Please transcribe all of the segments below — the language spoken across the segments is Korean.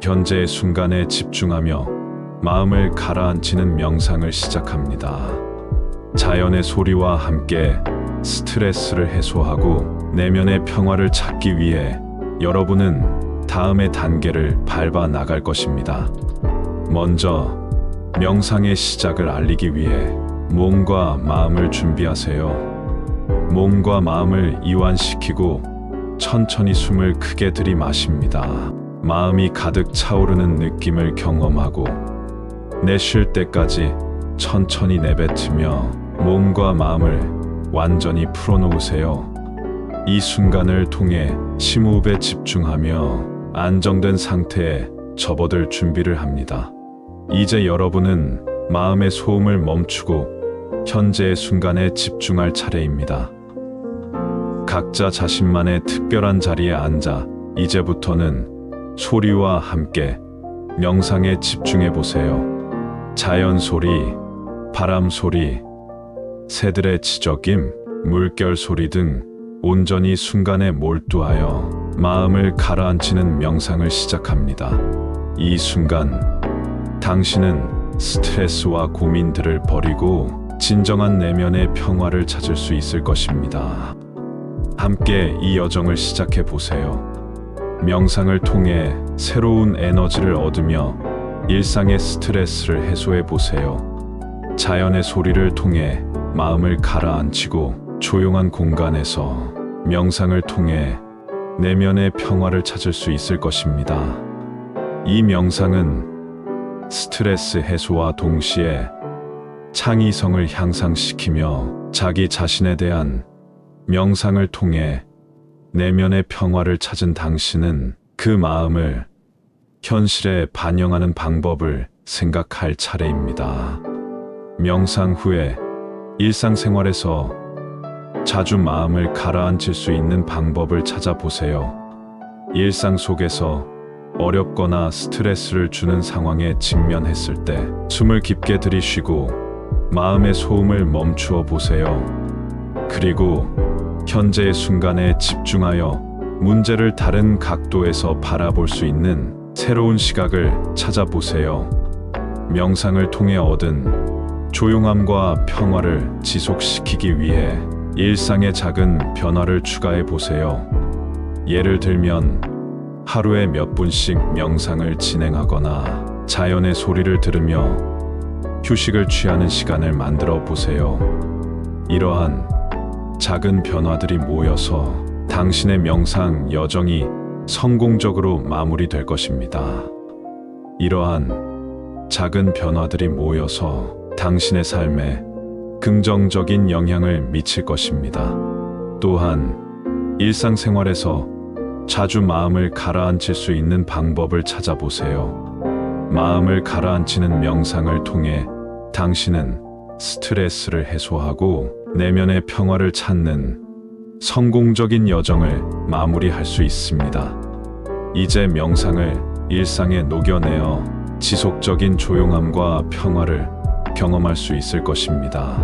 현재의 순간에 집중하며 마음을 가라앉히는 명상을 시작합니다. 자연의 소리와 함께 스트레스를 해소하고 내면의 평화를 찾기 위해 여러분은 다음의 단계를 밟아 나갈 것입니다. 먼저 명상의 시작을 알리기 위해 몸과 마음을 준비하세요. 몸과 마음을 이완시키고 천천히 숨을 크게 들이마십니다. 마음이 가득 차오르는 느낌을 경험하고 내쉴 때까지 천천히 내뱉으며 몸과 마음을 완전히 풀어놓으세요. 이 순간을 통해 심호흡에 집중하며 안정된 상태에 접어들 준비를 합니다. 이제 여러분은 마음의 소음을 멈추고 현재의 순간에 집중할 차례입니다. 각자 자신만의 특별한 자리에 앉아 이제부터는 소리와 함께 명상에 집중해 보세요. 자연 소리, 바람 소리, 새들의 지저귐, 물결 소리 등 온전히 순간에 몰두하여 마음을 가라앉히는 명상을 시작합니다. 이 순간 당신은 스트레스와 고민들을 버리고 진정한 내면의 평화를 찾을 수 있을 것입니다. 함께 이 여정을 시작해 보세요. 명상을 통해 새로운 에너지를 얻으며 일상의 스트레스를 해소해 보세요. 자연의 소리를 통해 마음을 가라앉히고 조용한 공간에서 명상을 통해 내면의 평화를 찾을 수 있을 것입니다. 이 명상은 스트레스 해소와 동시에 창의성을 향상시키며 자기 자신에 대한 명상을 통해 내면의 평화를 찾은 당신은 그 마음을 현실에 반영하는 방법을 생각할 차례입니다. 명상 후에 일상생활에서 자주 마음을 가라앉힐 수 있는 방법을 찾아보세요. 일상 속에서 어렵거나 스트레스를 주는 상황에 직면했을 때 숨을 깊게 들이쉬고 마음의 소음을 멈추어 보세요. 그리고 현재의 순간에 집중하여 문제를 다른 각도에서 바라볼 수 있는 새로운 시각을 찾아보세요. 명상을 통해 얻은 조용함과 평화를 지속시키기 위해 일상의 작은 변화를 추가해 보세요. 예를 들면 하루에 몇 분씩 명상을 진행하거나 자연의 소리를 들으며 휴식을 취하는 시간을 만들어 보세요. 이러한 작은 변화들이 모여서 당신의 명상 여정이 성공적으로 마무리될 것입니다. 이러한 작은 변화들이 모여서 당신의 삶에 긍정적인 영향을 미칠 것입니다. 또한 일상생활에서 자주 마음을 가라앉힐 수 있는 방법을 찾아보세요. 마음을 가라앉히는 명상을 통해 당신은 스트레스를 해소하고 내면의 평화를 찾는 성공적인 여정을 마무리할 수 있습니다. 이제 명상을 일상에 녹여내어 지속적인 조용함과 평화를 경험할 수 있을 것입니다.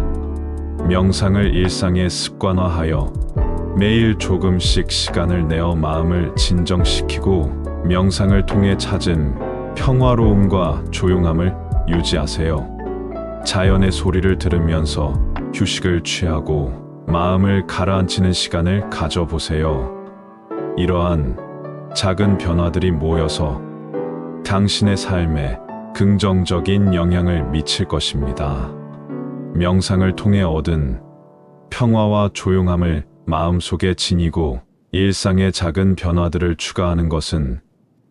명상을 일상에 습관화하여 매일 조금씩 시간을 내어 마음을 진정시키고 명상을 통해 찾은 평화로움과 조용함을 유지하세요. 자연의 소리를 들으면서 휴식을 취하고 마음을 가라앉히는 시간을 가져보세요. 이러한 작은 변화들이 모여서 당신의 삶에 긍정적인 영향을 미칠 것입니다. 명상을 통해 얻은 평화와 조용함을 마음속에 지니고 일상의 작은 변화들을 추가하는 것은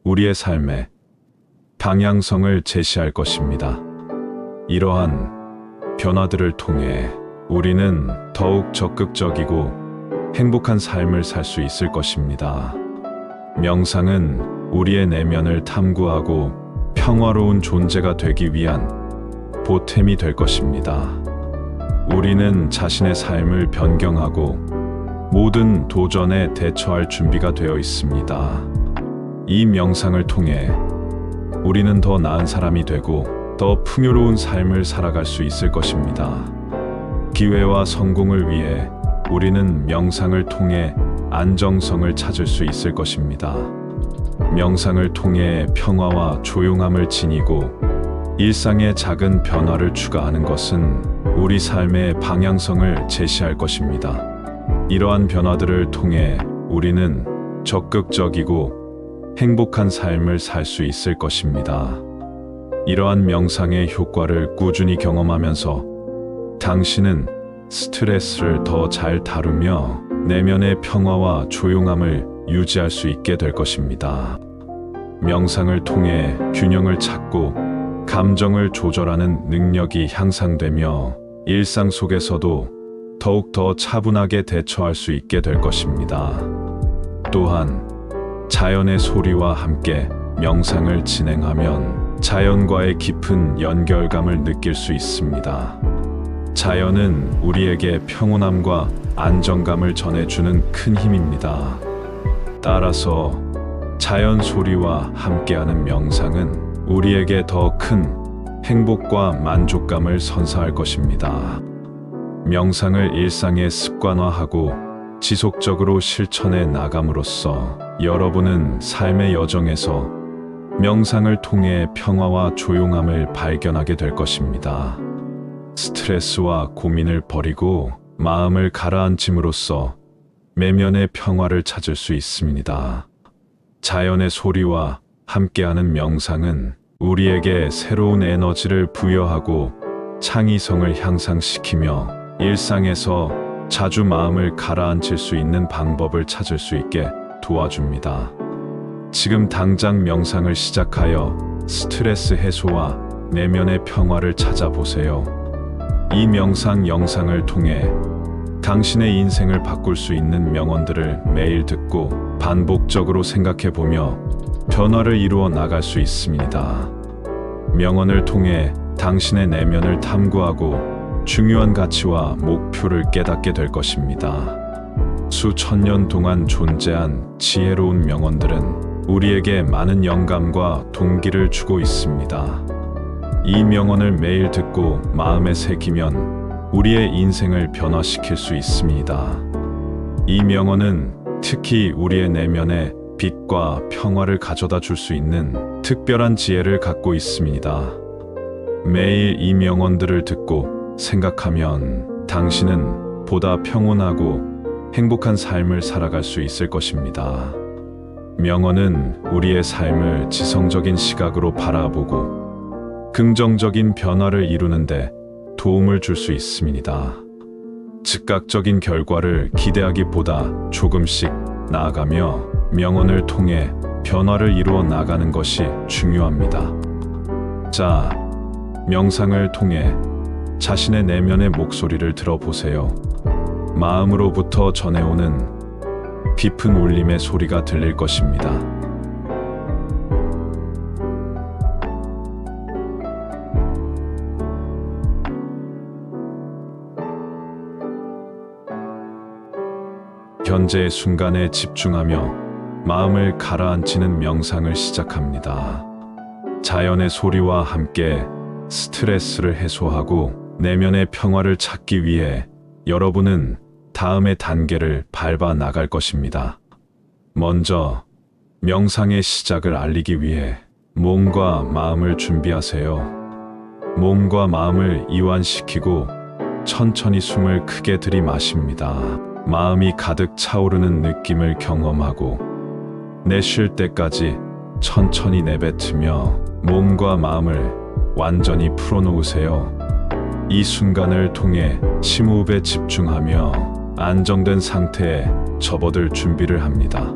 우리의 삶에 방향성을 제시할 것입니다. 이러한 변화들을 통해 우리는 더욱 적극적이고 행복한 삶을 살 수 있을 것입니다. 명상은 우리의 내면을 탐구하고 평화로운 존재가 되기 위한 보탬이 될 것입니다. 우리는 자신의 삶을 변경하고 모든 도전에 대처할 준비가 되어 있습니다. 이 명상을 통해 우리는 더 나은 사람이 되고 더 풍요로운 삶을 살아갈 수 있을 것입니다. 기회와 성공을 위해 우리는 명상을 통해 안정성을 찾을 수 있을 것입니다. 명상을 통해 평화와 조용함을 지니고 일상의 작은 변화를 추가하는 것은 우리 삶의 방향성을 제시할 것입니다. 이러한 변화들을 통해 우리는 적극적이고 행복한 삶을 살 수 있을 것입니다. 이러한 명상의 효과를 꾸준히 경험하면서 당신은 스트레스를 더 잘 다루며 내면의 평화와 조용함을 유지할 수 있게 될 것입니다. 명상을 통해 균형을 찾고 감정을 조절하는 능력이 향상되며 일상 속에서도 더욱더 차분하게 대처할 수 있게 될 것입니다. 또한 자연의 소리와 함께 명상을 진행하면 자연과의 깊은 연결감을 느낄 수 있습니다. 자연은 우리에게 평온함과 안정감을 전해주는 큰 힘입니다. 따라서 자연 소리와 함께하는 명상은 우리에게 더 큰 행복과 만족감을 선사할 것입니다. 명상을 일상에 습관화하고 지속적으로 실천해 나감으로써 여러분은 삶의 여정에서 명상을 통해 평화와 조용함을 발견하게 될 것입니다. 스트레스와 고민을 버리고 마음을 가라앉힘으로써 내면의 평화를 찾을 수 있습니다. 자연의 소리와 함께하는 명상은 우리에게 새로운 에너지를 부여하고 창의성을 향상시키며 일상에서 자주 마음을 가라앉힐 수 있는 방법을 찾을 수 있게 도와줍니다. 지금 당장 명상을 시작하여 스트레스 해소와 내면의 평화를 찾아보세요. 이 명상 영상을 통해 당신의 인생을 바꿀 수 있는 명언들을 매일 듣고 반복적으로 생각해보며 변화를 이루어 나갈 수 있습니다. 명언을 통해 당신의 내면을 탐구하고 중요한 가치와 목표를 깨닫게 될 것입니다. 수천 년 동안 존재한 지혜로운 명언들은 우리에게 많은 영감과 동기를 주고 있습니다. 이 명언을 매일 듣고 마음에 새기면 우리의 인생을 변화시킬 수 있습니다. 이 명언은 특히 우리의 내면에 빛과 평화를 가져다 줄 수 있는 특별한 지혜를 갖고 있습니다. 매일 이 명언들을 듣고 생각하면 당신은 보다 평온하고 행복한 삶을 살아갈 수 있을 것입니다. 명언은 우리의 삶을 지성적인 시각으로 바라보고 긍정적인 변화를 이루는데 도움을 줄 수 있습니다. 즉각적인 결과를 기대하기보다 조금씩 나아가며 명언을 통해 변화를 이루어 나가는 것이 중요합니다. 자, 명상을 통해 자신의 내면의 목소리를 들어보세요. 마음으로부터 전해오는 깊은 울림의 소리가 들릴 것입니다. 현재의 순간에 집중하며 마음을 가라앉히는 명상을 시작합니다. 자연의 소리와 함께 스트레스를 해소하고 내면의 평화를 찾기 위해 여러분은 다음의 단계를 밟아 나갈 것입니다. 먼저 명상의 시작을 알리기 위해 몸과 마음을 준비하세요. 몸과 마음을 이완시키고 천천히 숨을 크게 들이마십니다. 마음이 가득 차오르는 느낌을 경험하고 내쉴 때까지 천천히 내뱉으며 몸과 마음을 완전히 풀어놓으세요. 이 순간을 통해 심호흡에 집중하며 안정된 상태에 접어들 준비를 합니다.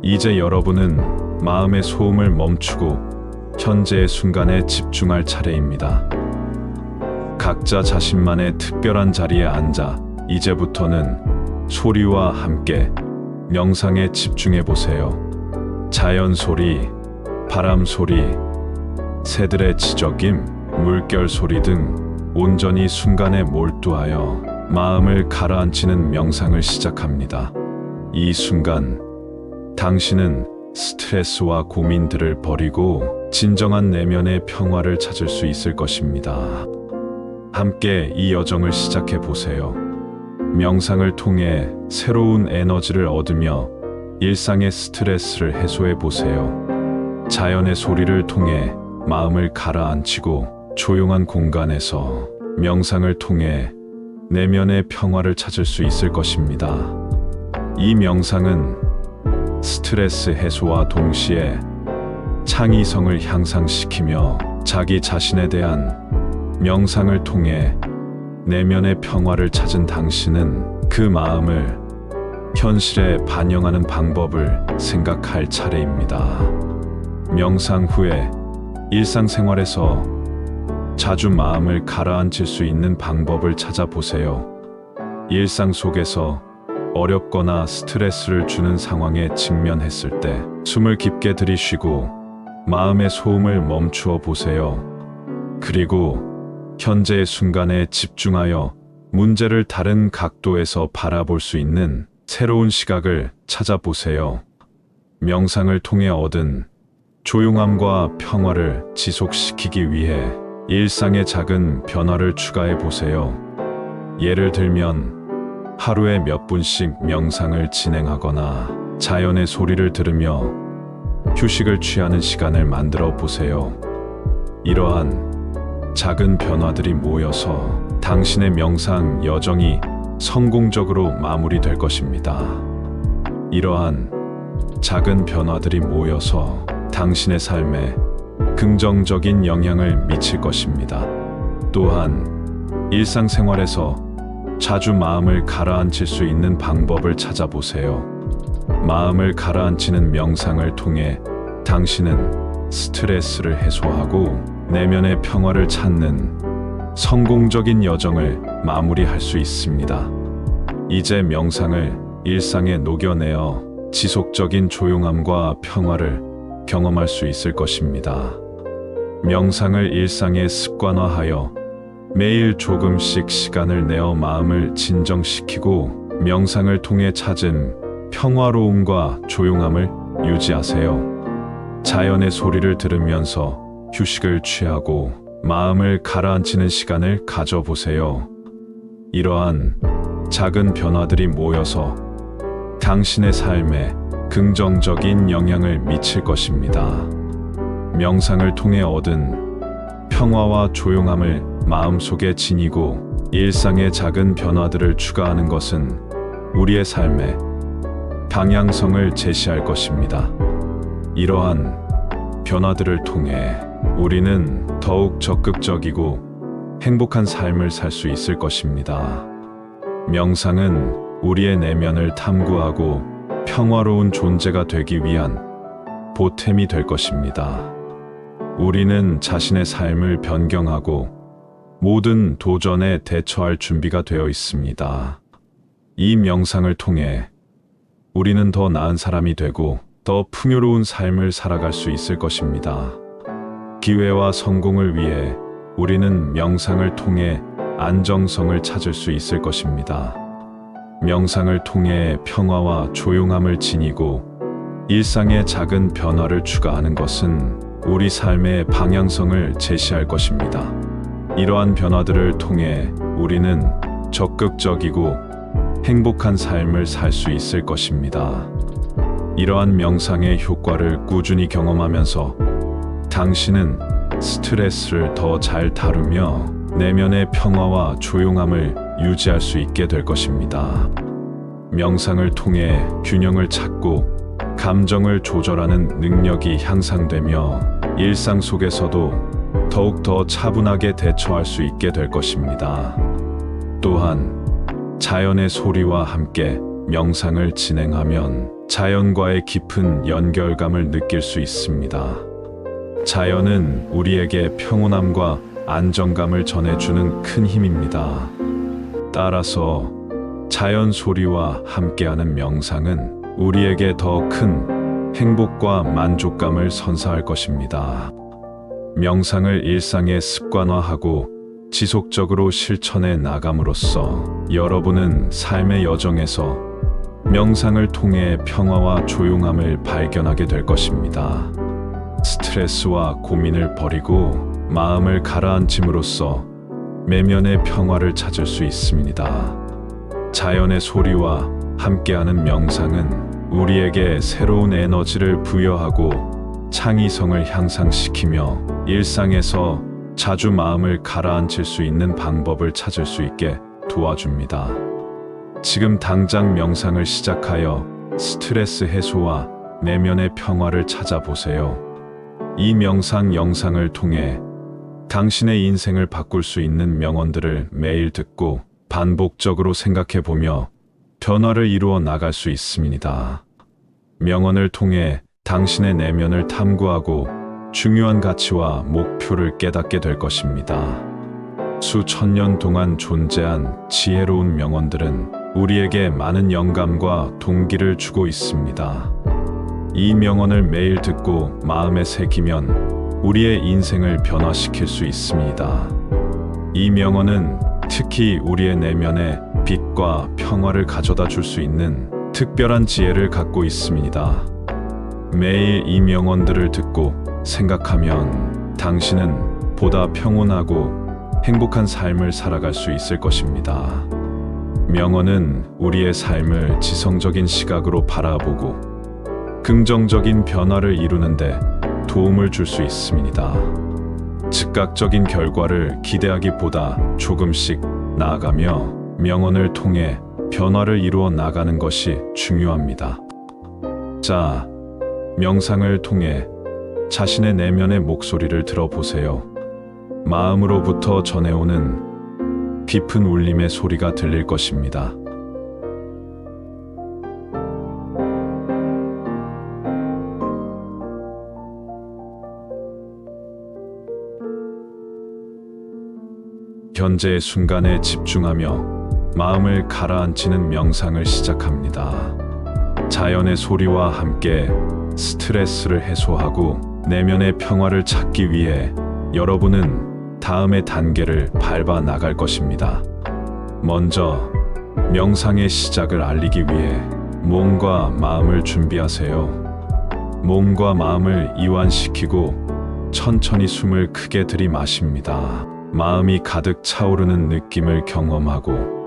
이제 여러분은 마음의 소음을 멈추고 현재의 순간에 집중할 차례입니다. 각자 자신만의 특별한 자리에 앉아 이제부터는 소리와 함께 명상에 집중해 보세요. 자연 소리, 바람 소리, 새들의 지저귐, 물결 소리 등 온전히 순간에 몰두하여 마음을 가라앉히는 명상을 시작합니다. 이 순간 당신은 스트레스와 고민들을 버리고 진정한 내면의 평화를 찾을 수 있을 것입니다. 함께 이 여정을 시작해 보세요. 명상을 통해 새로운 에너지를 얻으며 일상의 스트레스를 해소해 보세요. 자연의 소리를 통해 마음을 가라앉히고 조용한 공간에서 명상을 통해 내면의 평화를 찾을 수 있을 것입니다. 이 명상은 스트레스 해소와 동시에 창의성을 향상시키며 자기 자신에 대한 명상을 통해 내면의 평화를 찾은 당신은 그 마음을 현실에 반영하는 방법을 생각할 차례입니다. 명상 후에 일상생활에서 자주 마음을 가라앉힐 수 있는 방법을 찾아보세요. 일상 속에서 어렵거나 스트레스를 주는 상황에 직면했을 때 숨을 깊게 들이쉬고 마음의 소음을 멈추어 보세요. 그리고 현재의 순간에 집중하여 문제를 다른 각도에서 바라볼 수 있는 새로운 시각을 찾아보세요. 명상을 통해 얻은 조용함과 평화를 지속시키기 위해 일상의 작은 변화를 추가해 보세요. 예를 들면 하루에 몇 분씩 명상을 진행하거나 자연의 소리를 들으며 휴식을 취하는 시간을 만들어 보세요. 이러한 작은 변화들이 모여서 당신의 명상 여정이 성공적으로 마무리될 것입니다. 이러한 작은 변화들이 모여서 당신의 삶에 긍정적인 영향을 미칠 것입니다. 또한 일상생활에서 자주 마음을 가라앉힐 수 있는 방법을 찾아보세요. 마음을 가라앉히는 명상을 통해 당신은 스트레스를 해소하고 내면의 평화를 찾는 성공적인 여정을 마무리할 수 있습니다. 이제 명상을 일상에 녹여내어 지속적인 조용함과 평화를 경험할 수 있을 것입니다. 명상을 일상에 습관화하여 매일 조금씩 시간을 내어 마음을 진정시키고 명상을 통해 찾은 평화로움과 조용함을 유지하세요. 자연의 소리를 들으면서 휴식을 취하고 마음을 가라앉히는 시간을 가져보세요. 이러한 작은 변화들이 모여서 당신의 삶에 긍정적인 영향을 미칠 것입니다. 명상을 통해 얻은 평화와 조용함을 마음속에 지니고 일상의 작은 변화들을 추가하는 것은 우리의 삶의 방향성을 제시할 것입니다. 이러한 변화들을 통해 우리는 더욱 적극적이고 행복한 삶을 살 수 있을 것입니다. 명상은 우리의 내면을 탐구하고 평화로운 존재가 되기 위한 보탬이 될 것입니다. 우리는 자신의 삶을 변경하고 모든 도전에 대처할 준비가 되어 있습니다. 이 명상을 통해 우리는 더 나은 사람이 되고 더 풍요로운 삶을 살아갈 수 있을 것입니다. 기회와 성공을 위해 우리는 명상을 통해 안정성을 찾을 수 있을 것입니다. 명상을 통해 평화와 조용함을 지니고 일상의 작은 변화를 추가하는 것은 우리 삶의 방향성을 제시할 것입니다. 이러한 변화들을 통해 우리는 적극적이고 행복한 삶을 살 수 있을 것입니다. 이러한 명상의 효과를 꾸준히 경험하면서 당신은 스트레스를 더 잘 다루며 내면의 평화와 조용함을 유지할 수 있게 될 것입니다. 명상을 통해 균형을 찾고 감정을 조절하는 능력이 향상되며 일상 속에서도 더욱더 차분하게 대처할 수 있게 될 것입니다. 또한 자연의 소리와 함께 명상을 진행하면 자연과의 깊은 연결감을 느낄 수 있습니다. 자연은 우리에게 평온함과 안정감을 전해주는 큰 힘입니다. 따라서 자연 소리와 함께하는 명상은 우리에게 더 큰 행복과 만족감을 선사할 것입니다. 명상을 일상에 습관화하고 지속적으로 실천해 나감으로써 여러분은 삶의 여정에서 명상을 통해 평화와 조용함을 발견하게 될 것입니다. 스트레스와 고민을 버리고 마음을 가라앉힘으로써 내면의 평화를 찾을 수 있습니다. 자연의 소리와 함께하는 명상은 우리에게 새로운 에너지를 부여하고 창의성을 향상시키며 일상에서 자주 마음을 가라앉힐 수 있는 방법을 찾을 수 있게 도와줍니다. 지금 당장 명상을 시작하여 스트레스 해소와 내면의 평화를 찾아보세요. 이 명상 영상을 통해 당신의 인생을 바꿀 수 있는 명언들을 매일 듣고 반복적으로 생각해 보며 변화를 이루어 나갈 수 있습니다. 명언을 통해 당신의 내면을 탐구하고 중요한 가치와 목표를 깨닫게 될 것입니다. 수천 년 동안 존재한 지혜로운 명언들은 우리에게 많은 영감과 동기를 주고 있습니다. 이 명언을 매일 듣고 마음에 새기면 우리의 인생을 변화시킬 수 있습니다. 이 명언은 특히 우리의 내면에 빛과 평화를 가져다 줄 수 있는 특별한 지혜를 갖고 있습니다. 매일 이 명언들을 듣고 생각하면 당신은 보다 평온하고 행복한 삶을 살아갈 수 있을 것입니다. 명언은 우리의 삶을 지성적인 시각으로 바라보고 긍정적인 변화를 이루는데 도움을 줄 수 있습니다. 즉각적인 결과를 기대하기보다 조금씩 나아가며 명언을 통해 변화를 이루어 나가는 것이 중요합니다. 자, 명상을 통해 자신의 내면의 목소리를 들어보세요. 마음으로부터 전해오는 깊은 울림의 소리가 들릴 것입니다. 현재의 순간에 집중하며 마음을 가라앉히는 명상을 시작합니다. 자연의 소리와 함께 스트레스를 해소하고 내면의 평화를 찾기 위해 여러분은 다음의 단계를 밟아 나갈 것입니다. 먼저 명상의 시작을 알리기 위해 몸과 마음을 준비하세요. 몸과 마음을 이완시키고 천천히 숨을 크게 들이마십니다. 마음이 가득 차오르는 느낌을 경험하고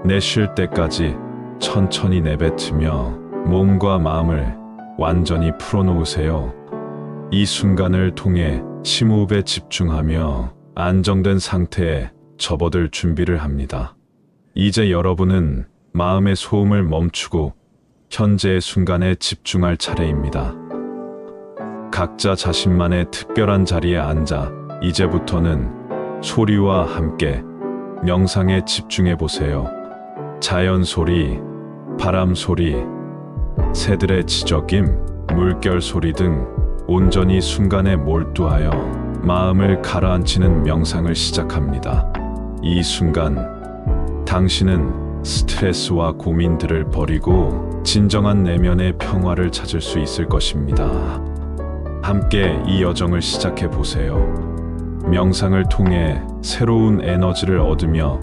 내쉴 때까지 천천히 내뱉으며 몸과 마음을 완전히 풀어놓으세요. 이 순간을 통해 심호흡에 집중하며 안정된 상태에 접어들 준비를 합니다. 이제 여러분은 마음의 소음을 멈추고 현재의 순간에 집중할 차례입니다. 각자 자신만의 특별한 자리에 앉아 이제부터는 소리와 함께 명상에 집중해 보세요. 자연 소리, 바람 소리, 새들의 지저귐, 물결 소리 등 온전히 순간에 몰두하여 마음을 가라앉히는 명상을 시작합니다. 이 순간 당신은 스트레스와 고민들을 버리고 진정한 내면의 평화를 찾을 수 있을 것입니다. 함께 이 여정을 시작해 보세요. 명상을 통해 새로운 에너지를 얻으며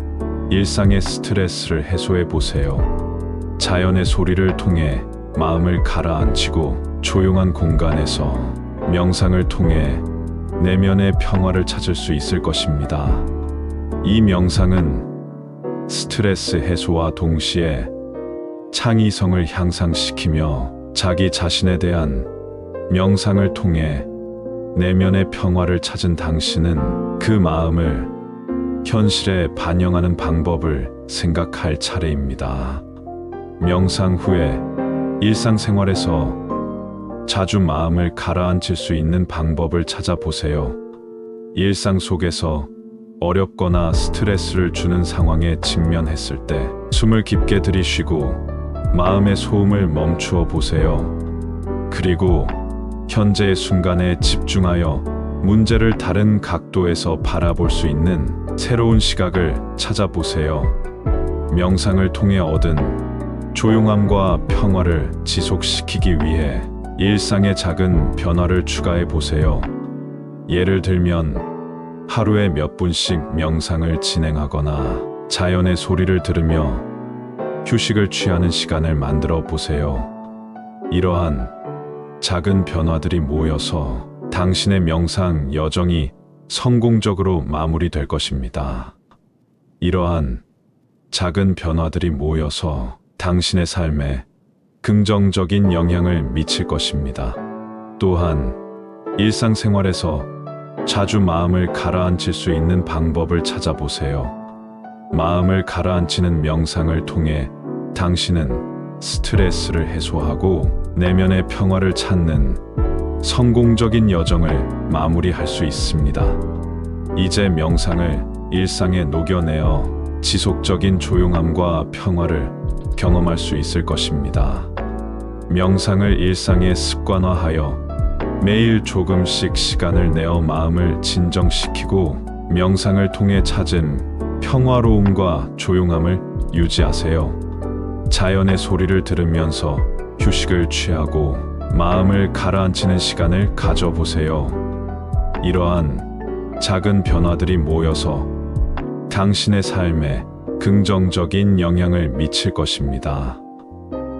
일상의 스트레스를 해소해 보세요. 자연의 소리를 통해 마음을 가라앉히고 조용한 공간에서 명상을 통해 내면의 평화를 찾을 수 있을 것입니다. 이 명상은 스트레스 해소와 동시에 창의성을 향상시키며 자기 자신에 대한 명상을 통해 내면의 평화를 찾은 당신은 그 마음을 현실에 반영하는 방법을 생각할 차례입니다. 명상 후에 일상생활에서 자주 마음을 가라앉힐 수 있는 방법을 찾아보세요. 일상 속에서 어렵거나 스트레스를 주는 상황에 직면했을 때 숨을 깊게 들이쉬고 마음의 소음을 멈추어 보세요. 그리고 현재의 순간에 집중하여 문제를 다른 각도에서 바라볼 수 있는 새로운 시각을 찾아보세요. 명상을 통해 얻은 조용함과 평화를 지속시키기 위해 일상의 작은 변화를 추가해 보세요. 예를 들면 하루에 몇 분씩 명상을 진행하거나 자연의 소리를 들으며 휴식을 취하는 시간을 만들어 보세요. 이러한 작은 변화들이 모여서 당신의 명상 여정이 성공적으로 마무리될 것입니다. 이러한 작은 변화들이 모여서 당신의 삶에 긍정적인 영향을 미칠 것입니다. 또한 일상생활에서 자주 마음을 가라앉힐 수 있는 방법을 찾아보세요. 마음을 가라앉히는 명상을 통해 당신은 스트레스를 해소하고 내면의 평화를 찾는 성공적인 여정을 마무리할 수 있습니다. 이제 명상을 일상에 녹여내어 지속적인 조용함과 평화를 경험할 수 있을 것입니다. 명상을 일상에 습관화하여 매일 조금씩 시간을 내어 마음을 진정시키고 명상을 통해 찾은 평화로움과 조용함을 유지하세요. 자연의 소리를 들으면서 휴식을 취하고 마음을 가라앉히는 시간을 가져보세요. 이러한 작은 변화들이 모여서 당신의 삶에 긍정적인 영향을 미칠 것입니다.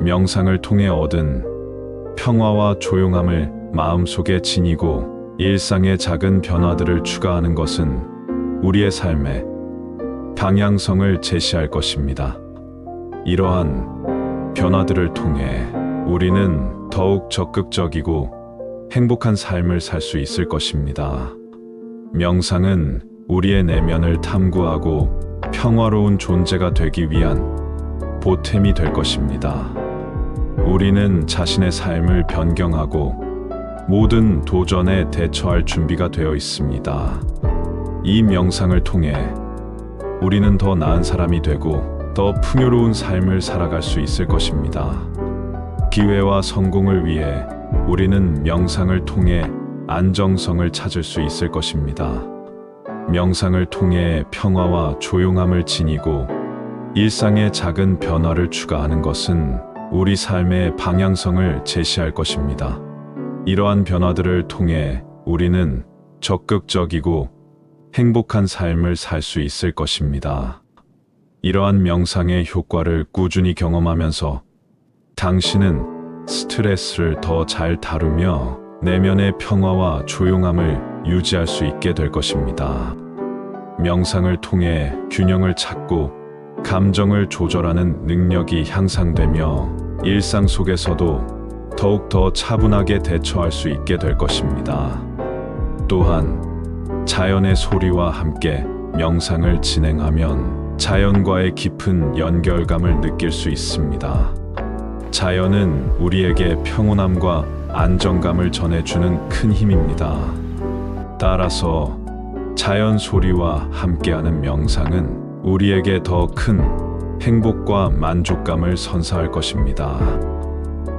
명상을 통해 얻은 평화와 조용함을 마음속에 지니고 일상의 작은 변화들을 추가하는 것은 우리의 삶의 방향성을 제시할 것입니다. 이러한 변화들을 통해 우리는 더욱 적극적이고 행복한 삶을 살 수 있을 것입니다. 명상은 우리의 내면을 탐구하고 평화로운 존재가 되기 위한 보탬이 될 것입니다. 우리는 자신의 삶을 변경하고 모든 도전에 대처할 준비가 되어 있습니다. 이 명상을 통해 우리는 더 나은 사람이 되고 더 풍요로운 삶을 살아갈 수 있을 것입니다. 기회와 성공을 위해 우리는 명상을 통해 안정성을 찾을 수 있을 것입니다. 명상을 통해 평화와 조용함을 지니고 일상의 작은 변화를 추가하는 것은 우리 삶의 방향성을 제시할 것입니다. 이러한 변화들을 통해 우리는 적극적이고 행복한 삶을 살 수 있을 것입니다. 이러한 명상의 효과를 꾸준히 경험하면서 당신은 스트레스를 더 잘 다루며 내면의 평화와 조용함을 유지할 수 있게 될 것입니다. 명상을 통해 균형을 찾고 감정을 조절하는 능력이 향상되며 일상 속에서도 더욱더 차분하게 대처할 수 있게 될 것입니다. 또한 자연의 소리와 함께 명상을 진행하면 자연과의 깊은 연결감을 느낄 수 있습니다. 자연은 우리에게 평온함과 안정감을 전해주는 큰 힘입니다. 따라서 자연 소리와 함께하는 명상은 우리에게 더 큰 행복과 만족감을 선사할 것입니다.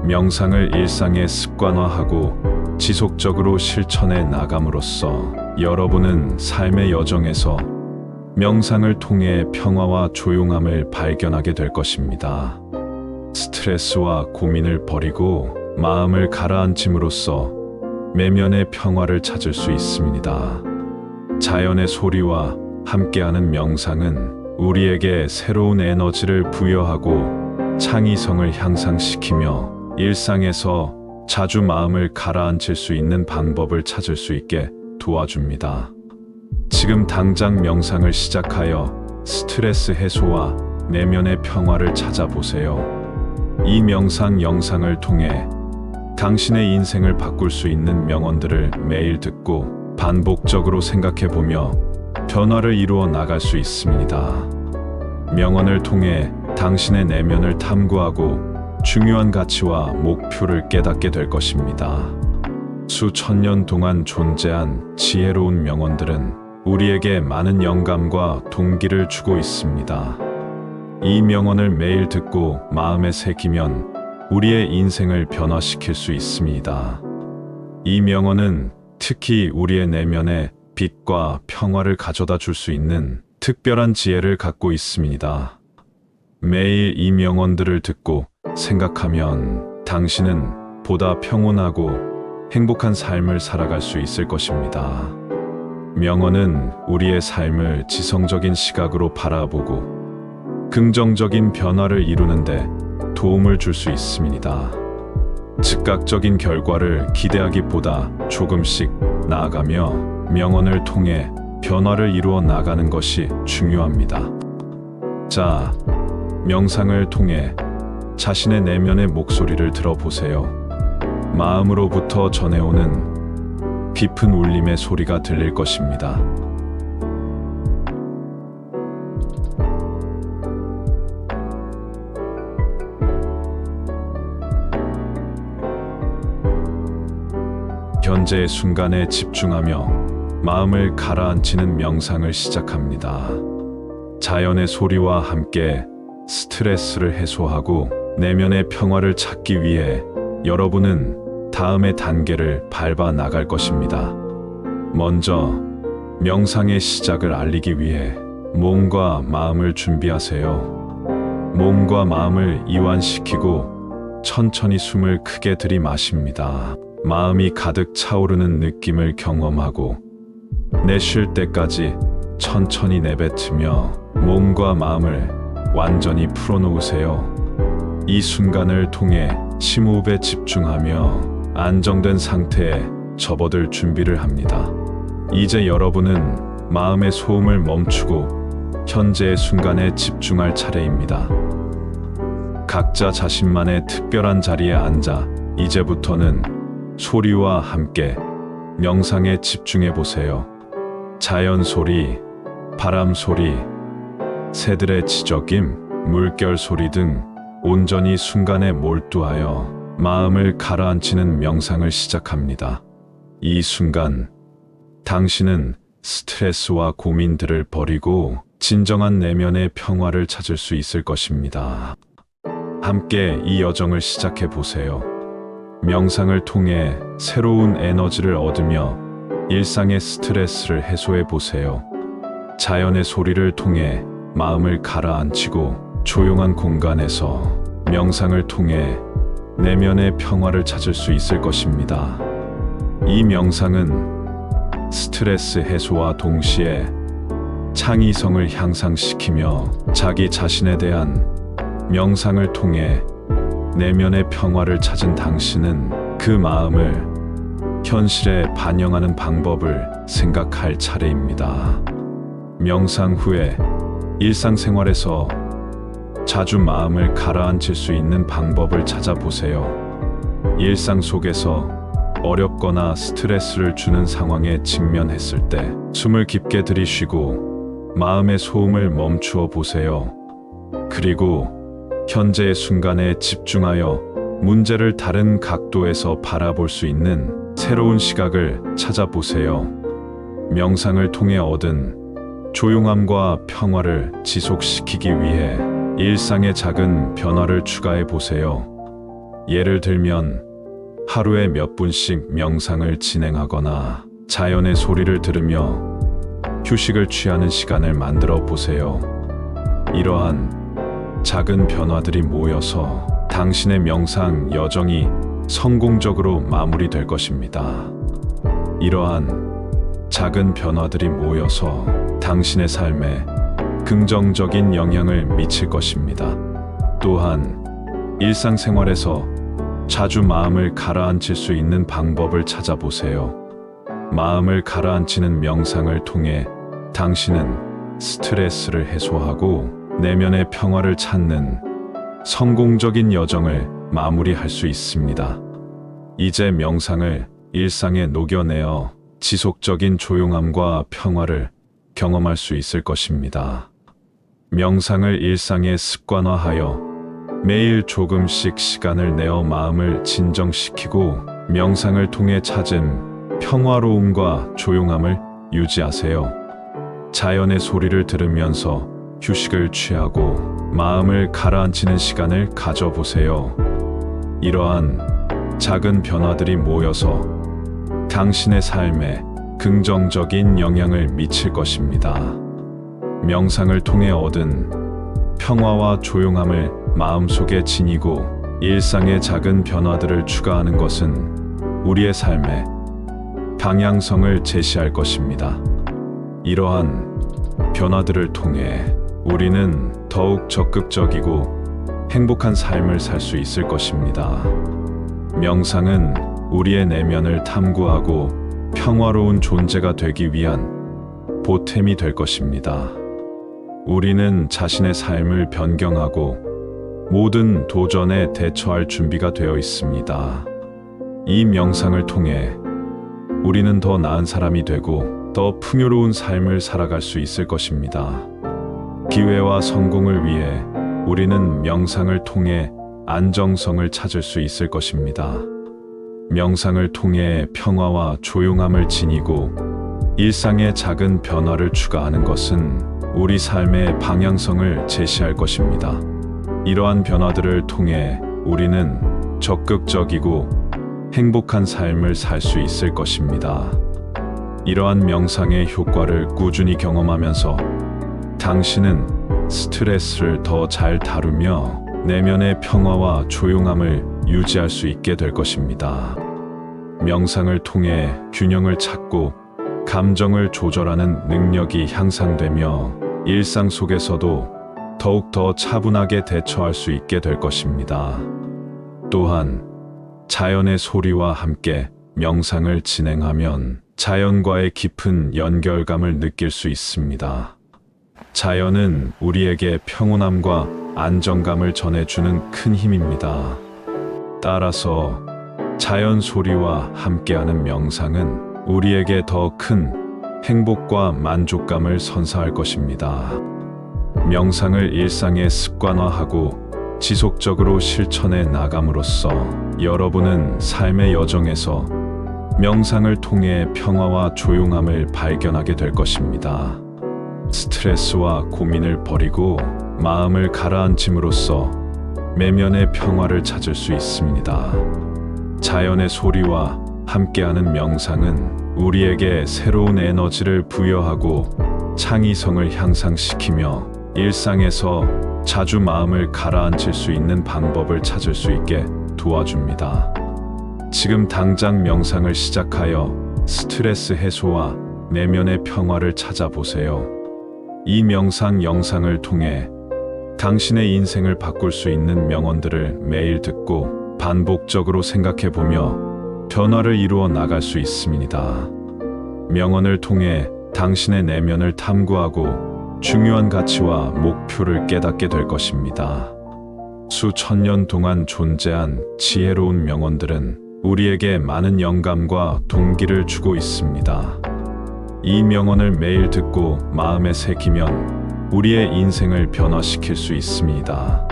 명상을 일상에 습관화하고 지속적으로 실천해 나감으로써 여러분은 삶의 여정에서 명상을 통해 평화와 조용함을 발견하게 될 것입니다. 스트레스와 고민을 버리고 마음을 가라앉힘으로써 내면의 평화를 찾을 수 있습니다. 자연의 소리와 함께하는 명상은 우리에게 새로운 에너지를 부여하고 창의성을 향상시키며 일상에서 자주 마음을 가라앉힐 수 있는 방법을 찾을 수 있게 도와줍니다. 지금 당장 명상을 시작하여 스트레스 해소와 내면의 평화를 찾아보세요. 이 명상 영상을 통해 당신의 인생을 바꿀 수 있는 명언들을 매일 듣고 반복적으로 생각해보며 변화를 이루어 나갈 수 있습니다. 명언을 통해 당신의 내면을 탐구하고 중요한 가치와 목표를 깨닫게 될 것입니다. 수천 년 동안 존재한 지혜로운 명언들은 우리에게 많은 영감과 동기를 주고 있습니다. 이 명언을 매일 듣고 마음에 새기면 우리의 인생을 변화시킬 수 있습니다. 이 명언은 특히 우리의 내면에 빛과 평화를 가져다 줄 수 있는 특별한 지혜를 갖고 있습니다. 매일 이 명언들을 듣고 생각하면 당신은 보다 평온하고 행복한 삶을 살아갈 수 있을 것입니다. 명언은 우리의 삶을 지성적인 시각으로 바라보고 긍정적인 변화를 이루는데 도움을 줄 수 있습니다. 즉각적인 결과를 기대하기보다 조금씩 나아가며 명언을 통해 변화를 이루어 나가는 것이 중요합니다. 자, 명상을 통해 자신의 내면의 목소리를 들어보세요. 마음으로부터 전해오는 깊은 울림의 소리가 들릴 것입니다. 현재의 순간에 집중하며 마음을 가라앉히는 명상을 시작합니다. 자연의 소리와 함께 스트레스를 해소하고 내면의 평화를 찾기 위해 여러분은 다음의 단계를 밟아 나갈 것입니다. 먼저 명상의 시작을 알리기 위해 몸과 마음을 준비하세요. 몸과 마음을 이완시키고 천천히 숨을 크게 들이마십니다. 마음이 가득 차오르는 느낌을 경험하고 내쉴 때까지 천천히 내뱉으며 몸과 마음을 완전히 풀어놓으세요. 이 순간을 통해 심호흡에 집중하며 안정된 상태에 접어들 준비를 합니다. 이제 여러분은 마음의 소음을 멈추고 현재의 순간에 집중할 차례입니다. 각자 자신만의 특별한 자리에 앉아 이제부터는 소리와 함께 명상에 집중해 보세요. 자연 소리, 바람 소리, 새들의 지저귐, 물결 소리 등 온전히 순간에 몰두하여 마음을 가라앉히는 명상을 시작합니다. 이 순간, 당신은 스트레스와 고민들을 버리고 진정한 내면의 평화를 찾을 수 있을 것입니다. 함께 이 여정을 시작해 보세요. 명상을 통해 새로운 에너지를 얻으며 일상의 스트레스를 해소해 보세요. 자연의 소리를 통해 마음을 가라앉히고 조용한 공간에서 명상을 통해 내면의 평화를 찾을 수 있을 것입니다. 이 명상은 스트레스 해소와 동시에 창의성을 향상시키며 자기 자신에 대한 명상을 통해 내면의 평화를 찾은 당신은 그 마음을 현실에 반영하는 방법을 생각할 차례입니다. 명상 후에 일상생활에서 자주 마음을 가라앉힐 수 있는 방법을 찾아보세요. 일상 속에서 어렵거나 스트레스를 주는 상황에 직면했을 때 숨을 깊게 들이쉬고 마음의 소음을 멈추어 보세요. 그리고 현재의 순간에 집중하여 문제를 다른 각도에서 바라볼 수 있는 새로운 시각을 찾아보세요. 명상을 통해 얻은 조용함과 평화를 지속시키기 위해 일상의 작은 변화를 추가해 보세요. 예를 들면 하루에 몇 분씩 명상을 진행하거나 자연의 소리를 들으며 휴식을 취하는 시간을 만들어 보세요. 이러한 작은 변화들이 모여서 당신의 명상 여정이 성공적으로 마무리될 것입니다. 이러한 작은 변화들이 모여서 당신의 삶에 긍정적인 영향을 미칠 것입니다. 또한 일상생활에서 자주 마음을 가라앉힐 수 있는 방법을 찾아보세요. 마음을 가라앉히는 명상을 통해 당신은 스트레스를 해소하고 내면의 평화를 찾는 성공적인 여정을 마무리할 수 있습니다. 이제 명상을 일상에 녹여내어 지속적인 조용함과 평화를 경험할 수 있을 것입니다. 명상을 일상에 습관화하여 매일 조금씩 시간을 내어 마음을 진정시키고 명상을 통해 찾은 평화로움과 조용함을 유지하세요. 자연의 소리를 들으면서 휴식을 취하고 마음을 가라앉히는 시간을 가져보세요. 이러한 작은 변화들이 모여서 당신의 삶에 긍정적인 영향을 미칠 것입니다. 명상을 통해 얻은 평화와 조용함을 마음속에 지니고 일상의 작은 변화들을 추가하는 것은 우리의 삶에 방향성을 제시할 것입니다. 이러한 변화들을 통해 우리는 더욱 적극적이고 행복한 삶을 살 수 있을 것입니다. 명상은 우리의 내면을 탐구하고 평화로운 존재가 되기 위한 보탬이 될 것입니다. 우리는 자신의 삶을 변경하고 모든 도전에 대처할 준비가 되어 있습니다. 이 명상을 통해 우리는 더 나은 사람이 되고 더 풍요로운 삶을 살아갈 수 있을 것입니다. 기회와 성공을 위해 우리는 명상을 통해 안정성을 찾을 수 있을 것입니다. 명상을 통해 평화와 조용함을 지니고 일상의 작은 변화를 추가하는 것은 우리 삶의 방향성을 제시할 것입니다. 이러한 변화들을 통해 우리는 적극적이고 행복한 삶을 살 수 있을 것입니다. 이러한 명상의 효과를 꾸준히 경험하면서 당신은 스트레스를 더 잘 다루며 내면의 평화와 조용함을 유지할 수 있게 될 것입니다. 명상을 통해 균형을 찾고 감정을 조절하는 능력이 향상되며 일상 속에서도 더욱더 차분하게 대처할 수 있게 될 것입니다. 또한 자연의 소리와 함께 명상을 진행하면 자연과의 깊은 연결감을 느낄 수 있습니다. 자연은 우리에게 평온함과 안정감을 전해주는 큰 힘입니다. 따라서 자연 소리와 함께하는 명상은 우리에게 더 큰 행복과 만족감을 선사할 것입니다. 명상을 일상에 습관화하고 지속적으로 실천해 나감으로써 여러분은 삶의 여정에서 명상을 통해 평화와 조용함을 발견하게 될 것입니다. 스트레스와 고민을 버리고 마음을 가라앉힘으로써 내면의 평화를 찾을 수 있습니다. 자연의 소리와 함께하는 명상은 우리에게 새로운 에너지를 부여하고 창의성을 향상시키며 일상에서 자주 마음을 가라앉힐 수 있는 방법을 찾을 수 있게 도와줍니다. 지금 당장 명상을 시작하여 스트레스 해소와 내면의 평화를 찾아보세요. 이 명상 영상을 통해 당신의 인생을 바꿀 수 있는 명언들을 매일 듣고 반복적으로 생각해보며 변화를 이루어 나갈 수 있습니다. 명언을 통해 당신의 내면을 탐구하고 중요한 가치와 목표를 깨닫게 될 것입니다. 수천 년 동안 존재한 지혜로운 명언들은 우리에게 많은 영감과 동기를 주고 있습니다. 이 명언을 매일 듣고 마음에 새기면 우리의 인생을 변화시킬 수 있습니다.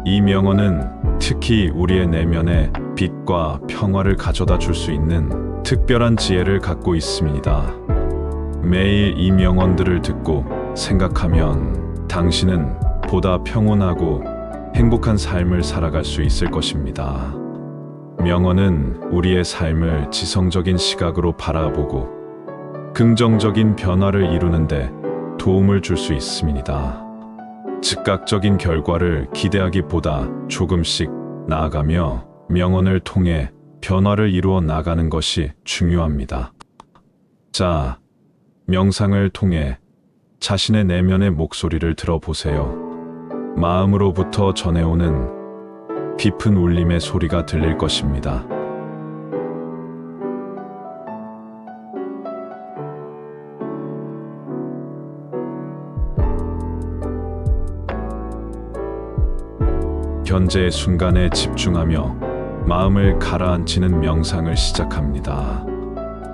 이 명언은 특히 우리의 내면에 빛과 평화를 가져다 줄 수 있는 특별한 지혜를 갖고 있습니다. 매일 이 명언들을 듣고 생각하면 당신은 보다 평온하고 행복한 삶을 살아갈 수 있을 것입니다. 명언은 우리의 삶을 지성적인 시각으로 바라보고 긍정적인 변화를 이루는데 도움을 줄 수 있습니다. 즉각적인 결과를 기대하기보다 조금씩 나아가며 명언을 통해 변화를 이루어 나가는 것이 중요합니다. 자, 명상을 통해 자신의 내면의 목소리를 들어보세요. 마음으로부터 전해오는 깊은 울림의 소리가 들릴 것입니다. 현재의 순간에 집중하며 마음을 가라앉히는 명상을 시작합니다.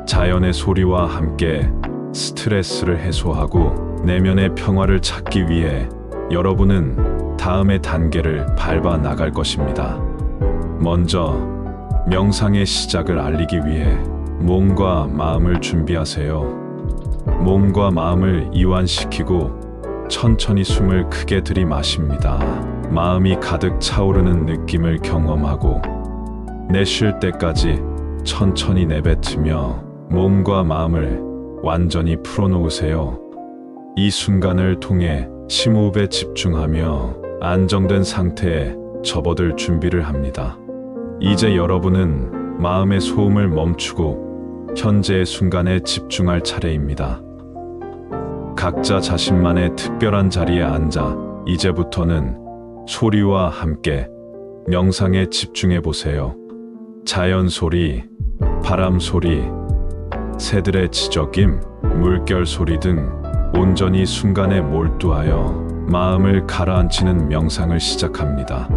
자연의 소리와 함께 스트레스를 해소하고 내면의 평화를 찾기 위해 여러분은 다음의 단계를 밟아 나갈 것입니다. 먼저 명상의 시작을 알리기 위해 몸과 마음을 준비하세요. 몸과 마음을 이완시키고 천천히 숨을 크게 들이마십니다. 마음이 가득 차오르는 느낌을 경험하고 내쉴 때까지 천천히 내뱉으며 몸과 마음을 완전히 풀어놓으세요. 이 순간을 통해 심호흡에 집중하며 안정된 상태에 접어들 준비를 합니다. 이제 여러분은 마음의 소음을 멈추고 현재의 순간에 집중할 차례입니다. 각자 자신만의 특별한 자리에 앉아 이제부터는 소리와 함께 명상에 집중해 보세요. 자연 소리, 바람 소리, 새들의 지저귐, 물결 소리 등 온전히 순간에 몰두하여 마음을 가라앉히는 명상을 시작합니다.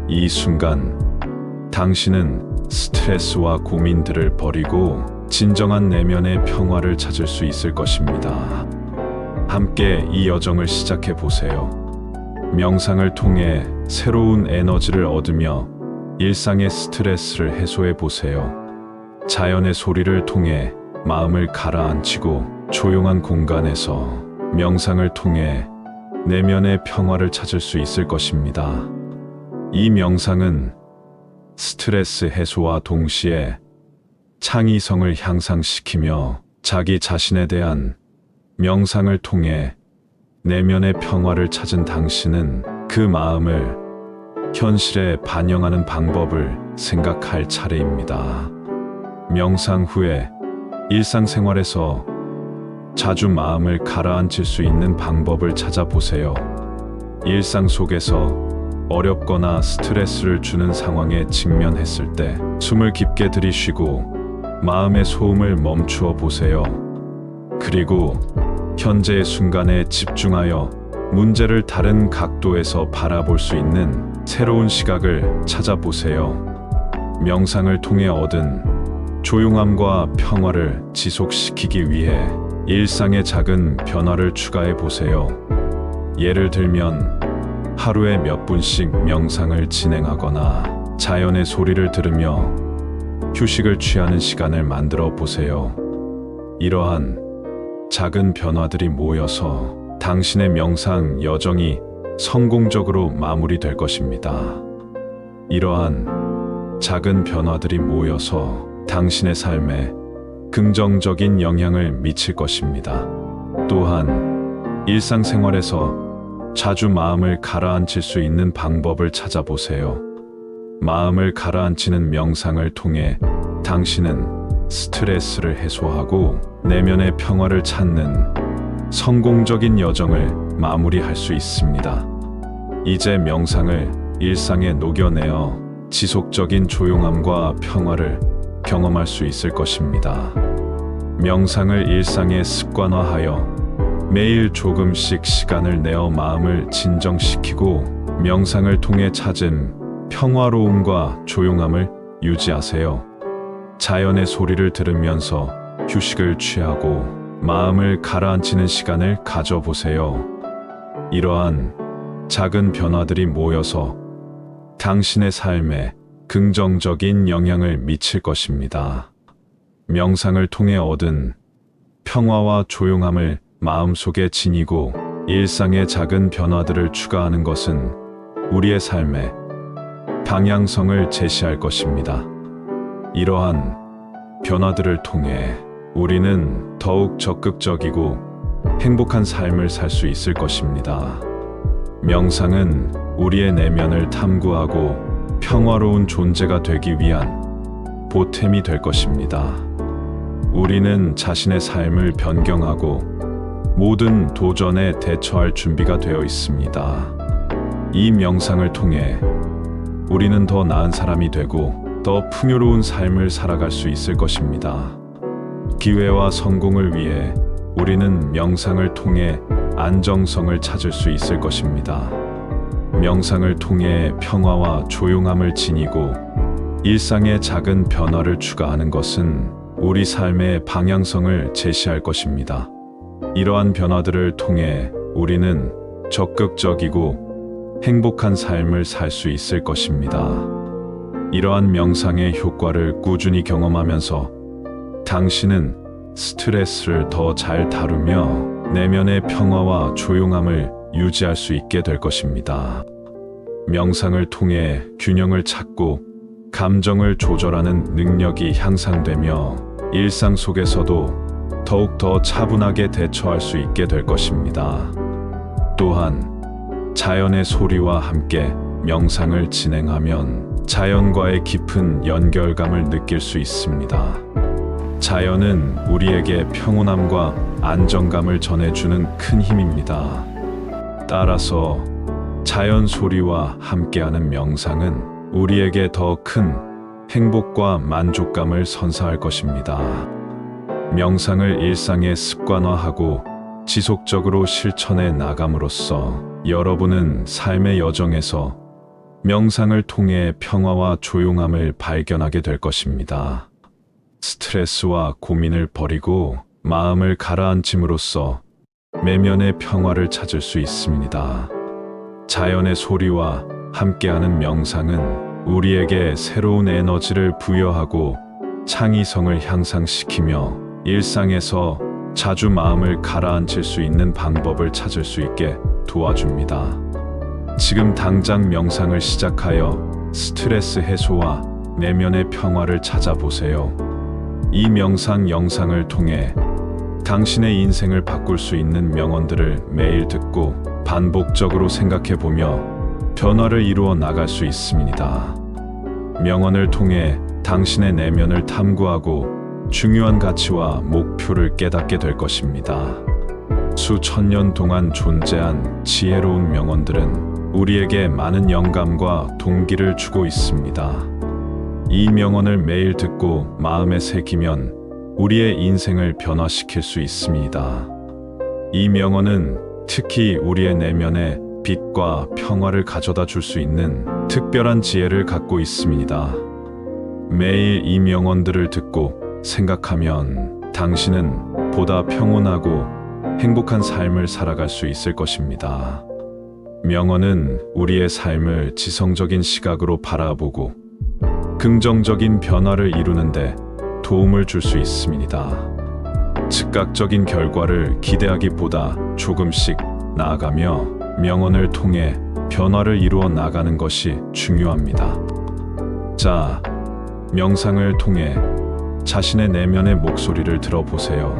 이 순간 당신은 스트레스와 고민들을 버리고 진정한 내면의 평화를 찾을 수 있을 것입니다. 함께 이 여정을 시작해 보세요. 명상을 통해 새로운 에너지를 얻으며 일상의 스트레스를 해소해 보세요. 자연의 소리를 통해 마음을 가라앉히고 조용한 공간에서 명상을 통해 내면의 평화를 찾을 수 있을 것입니다. 이 명상은 스트레스 해소와 동시에 창의성을 향상시키며 자기 자신에 대한 명상을 통해 내면의 평화를 찾은 당신은 그 마음을 현실에 반영하는 방법을 생각할 차례입니다. 명상 후에 일상생활에서 자주 마음을 가라앉힐 수 있는 방법을 찾아보세요. 일상 속에서 어렵거나 스트레스를 주는 상황에 직면했을 때 숨을 깊게 들이쉬고 마음의 소음을 멈추어 보세요. 그리고 현재의 순간에 집중하여 문제를 다른 각도에서 바라볼 수 있는 새로운 시각을 찾아보세요. 명상을 통해 얻은 조용함과 평화를 지속시키기 위해 일상의 작은 변화를 추가해 보세요. 예를 들면 하루에 몇 분씩 명상을 진행하거나 자연의 소리를 들으며 휴식을 취하는 시간을 만들어 보세요. 이러한 작은 변화들이 모여서 당신의 명상 여정이 성공적으로 마무리될 것입니다. 이러한 작은 변화들이 모여서 당신의 삶에 긍정적인 영향을 미칠 것입니다. 또한 일상생활에서 자주 마음을 가라앉힐 수 있는 방법을 찾아보세요. 마음을 가라앉히는 명상을 통해 당신은 스트레스를 해소하고 내면의 평화를 찾는 성공적인 여정을 마무리할 수 있습니다. 이제 명상을 일상에 녹여내어 지속적인 조용함과 평화를 경험할 수 있을 것입니다. 명상을 일상에 습관화하여 매일 조금씩 시간을 내어 마음을 진정시키고 명상을 통해 찾은 평화로움과 조용함을 유지하세요. 자연의 소리를 들으면서 휴식을 취하고 마음을 가라앉히는 시간을 가져보세요. 이러한 작은 변화들이 모여서 당신의 삶에 긍정적인 영향을 미칠 것입니다. 명상을 통해 얻은 평화와 조용함을 마음속에 지니고 일상의 작은 변화들을 추가하는 것은 우리의 삶의 방향성을 제시할 것입니다. 이러한 변화들을 통해 우리는 더욱 적극적이고 행복한 삶을 살 수 있을 것입니다. 명상은 우리의 내면을 탐구하고 평화로운 존재가 되기 위한 보탬이 될 것입니다. 우리는 자신의 삶을 변경하고 모든 도전에 대처할 준비가 되어 있습니다. 이 명상을 통해 우리는 더 나은 사람이 되고 더 풍요로운 삶을 살아갈 수 있을 것입니다. 기회와 성공을 위해 우리는 명상을 통해 안정성을 찾을 수 있을 것입니다. 명상을 통해 평화와 조용함을 지니고 일상의 작은 변화를 추가하는 것은 우리 삶의 방향성을 제시할 것입니다. 이러한 변화들을 통해 우리는 적극적이고 행복한 삶을 살 수 있을 것입니다. 이러한 명상의 효과를 꾸준히 경험하면서 당신은 스트레스를 더 잘 다루며 내면의 평화와 조용함을 유지할 수 있게 될 것입니다. 명상을 통해 균형을 찾고 감정을 조절하는 능력이 향상되며 일상 속에서도 더욱더 차분하게 대처할 수 있게 될 것입니다. 또한 자연의 소리와 함께 명상을 진행하면 자연과의 깊은 연결감을 느낄 수 있습니다. 자연은 우리에게 평온함과 안정감을 전해주는 큰 힘입니다. 따라서 자연 소리와 함께하는 명상은 우리에게 더 큰 행복과 만족감을 선사할 것입니다. 명상을 일상에 습관화하고 지속적으로 실천해 나감으로써 여러분은 삶의 여정에서 명상을 통해 평화와 조용함을 발견하게 될 것입니다. 스트레스와 고민을 버리고 마음을 가라앉힘으로써 내면의 평화를 찾을 수 있습니다. 자연의 소리와 함께하는 명상은 우리에게 새로운 에너지를 부여하고 창의성을 향상시키며 일상에서 자주 마음을 가라앉힐 수 있는 방법을 찾을 수 있게 도와줍니다. 지금 당장 명상을 시작하여 스트레스 해소와 내면의 평화를 찾아보세요. 이 명상 영상을 통해 당신의 인생을 바꿀 수 있는 명언들을 매일 듣고 반복적으로 생각해보며 변화를 이루어 나갈 수 있습니다. 명언을 통해 당신의 내면을 탐구하고 중요한 가치와 목표를 깨닫게 될 것입니다. 수천 년 동안 존재한 지혜로운 명언들은 우리에게 많은 영감과 동기를 주고 있습니다. 이 명언을 매일 듣고 마음에 새기면 우리의 인생을 변화시킬 수 있습니다. 이 명언은 특히 우리의 내면에 빛과 평화를 가져다 줄 수 있는 특별한 지혜를 갖고 있습니다. 매일 이 명언들을 듣고 생각하면 당신은 보다 평온하고 행복한 삶을 살아갈 수 있을 것입니다. 명언은 우리의 삶을 지성적인 시각으로 바라보고 긍정적인 변화를 이루는데 도움을 줄 수 있습니다. 즉각적인 결과를 기대하기보다 조금씩 나아가며 명언을 통해 변화를 이루어 나가는 것이 중요합니다. 자, 명상을 통해 자신의 내면의 목소리를 들어보세요.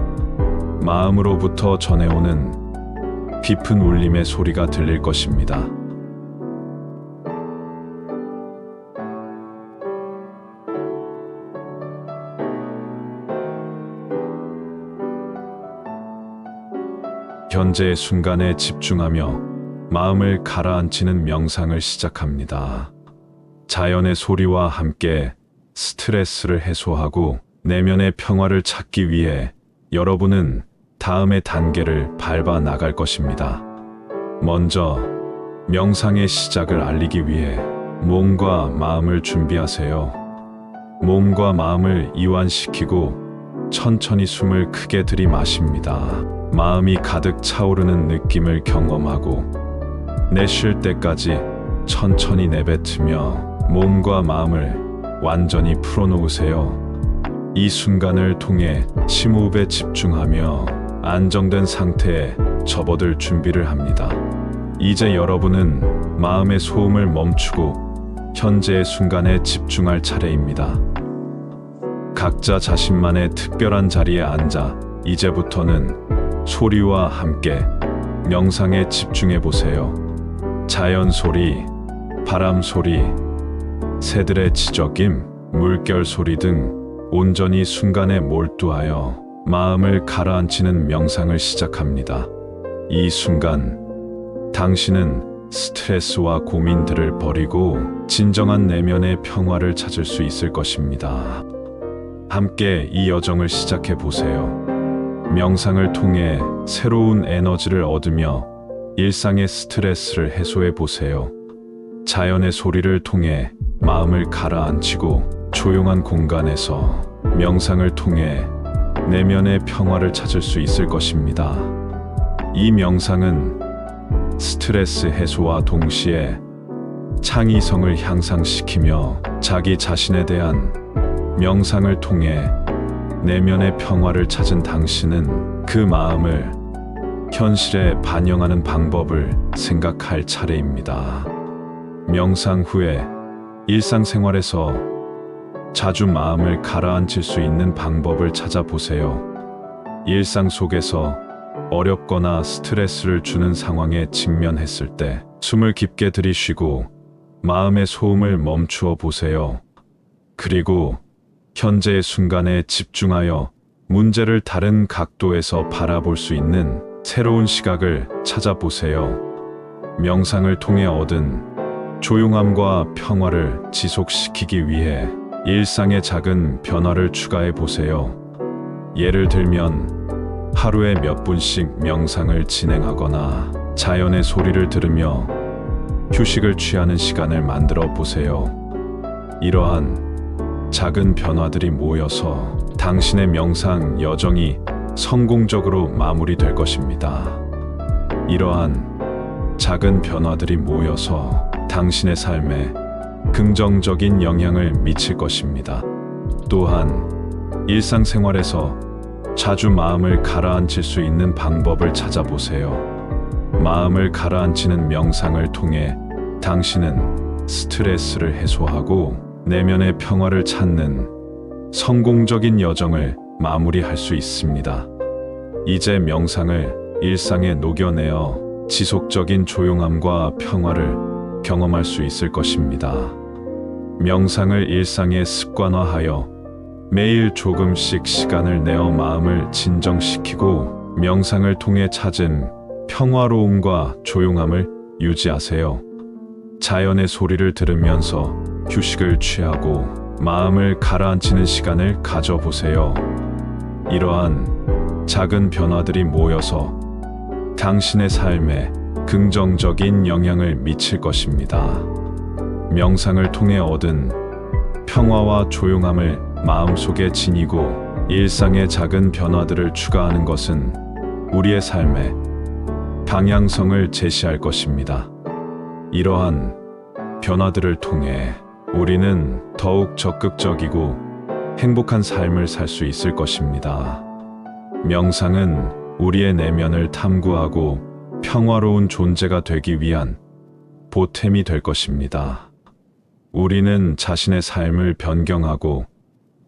마음으로부터 전해오는 깊은 울림의 소리가 들릴 것입니다. 현재의 순간에 집중하며 마음을 가라앉히는 명상을 시작합니다. 자연의 소리와 함께 스트레스를 해소하고 내면의 평화를 찾기 위해 여러분은 다음의 단계를 밟아 나갈 것입니다. 먼저 명상의 시작을 알리기 위해 몸과 마음을 준비하세요. 몸과 마음을 이완시키고 천천히 숨을 크게 들이마십니다. 마음이 가득 차오르는 느낌을 경험하고 내쉴 때까지 천천히 내뱉으며 몸과 마음을 완전히 풀어놓으세요. 이 순간을 통해 심호흡에 집중하며 안정된 상태에 접어들 준비를 합니다. 이제 여러분은 마음의 소음을 멈추고 현재의 순간에 집중할 차례입니다. 각자 자신만의 특별한 자리에 앉아 이제부터는 소리와 함께 명상에 집중해 보세요. 자연 소리, 바람 소리, 새들의 지저귐, 물결 소리 등 온전히 순간에 몰두하여 마음을 가라앉히는 명상을 시작합니다. 이 순간 당신은 스트레스와 고민들을 버리고 진정한 내면의 평화를 찾을 수 있을 것입니다. 함께 이 여정을 시작해 보세요. 명상을 통해 새로운 에너지를 얻으며 일상의 스트레스를 해소해 보세요. 자연의 소리를 통해 마음을 가라앉히고 조용한 공간에서 명상을 통해 내면의 평화를 찾을 수 있을 것입니다. 이 명상은 스트레스 해소와 동시에 창의성을 향상시키며 자기 자신에 대한 명상을 통해 내면의 평화를 찾은 당신은 그 마음을 현실에 반영하는 방법을 생각할 차례입니다. 명상 후에 일상생활에서 자주 마음을 가라앉힐 수 있는 방법을 찾아보세요. 일상 속에서 어렵거나 스트레스를 주는 상황에 직면했을 때 숨을 깊게 들이쉬고 마음의 소음을 멈추어 보세요. 그리고 현재의 순간에 집중하여 문제를 다른 각도에서 바라볼 수 있는 새로운 시각을 찾아보세요. 명상을 통해 얻은 조용함과 평화를 지속시키기 위해 일상의 작은 변화를 추가해 보세요. 예를 들면 하루에 몇 분씩 명상을 진행하거나 자연의 소리를 들으며 휴식을 취하는 시간을 만들어 보세요. 이러한 작은 변화들이 모여서 당신의 명상 여정이 성공적으로 마무리될 것입니다. 이러한 작은 변화들이 모여서 당신의 삶에 긍정적인 영향을 미칠 것입니다. 또한 일상생활에서 자주 마음을 가라앉힐 수 있는 방법을 찾아보세요. 마음을 가라앉히는 명상을 통해 당신은 스트레스를 해소하고 내면의 평화를 찾는 성공적인 여정을 마무리할 수 있습니다. 이제 명상을 일상에 녹여내어 지속적인 조용함과 평화를 경험할 수 있을 것입니다. 명상을 일상에 습관화하여 매일 조금씩 시간을 내어 마음을 진정시키고 명상을 통해 찾은 평화로움과 조용함을 유지하세요. 자연의 소리를 들으면서 휴식을 취하고 마음을 가라앉히는 시간을 가져보세요. 이러한 작은 변화들이 모여서 당신의 삶에 긍정적인 영향을 미칠 것입니다. 명상을 통해 얻은 평화와 조용함을 마음속에 지니고 일상의 작은 변화들을 추가하는 것은 우리의 삶의 방향성을 제시할 것입니다. 이러한 변화들을 통해 우리는 더욱 적극적이고 행복한 삶을 살 수 있을 것입니다. 명상은 우리의 내면을 탐구하고 평화로운 존재가 되기 위한 보탬이 될 것입니다. 우리는 자신의 삶을 변경하고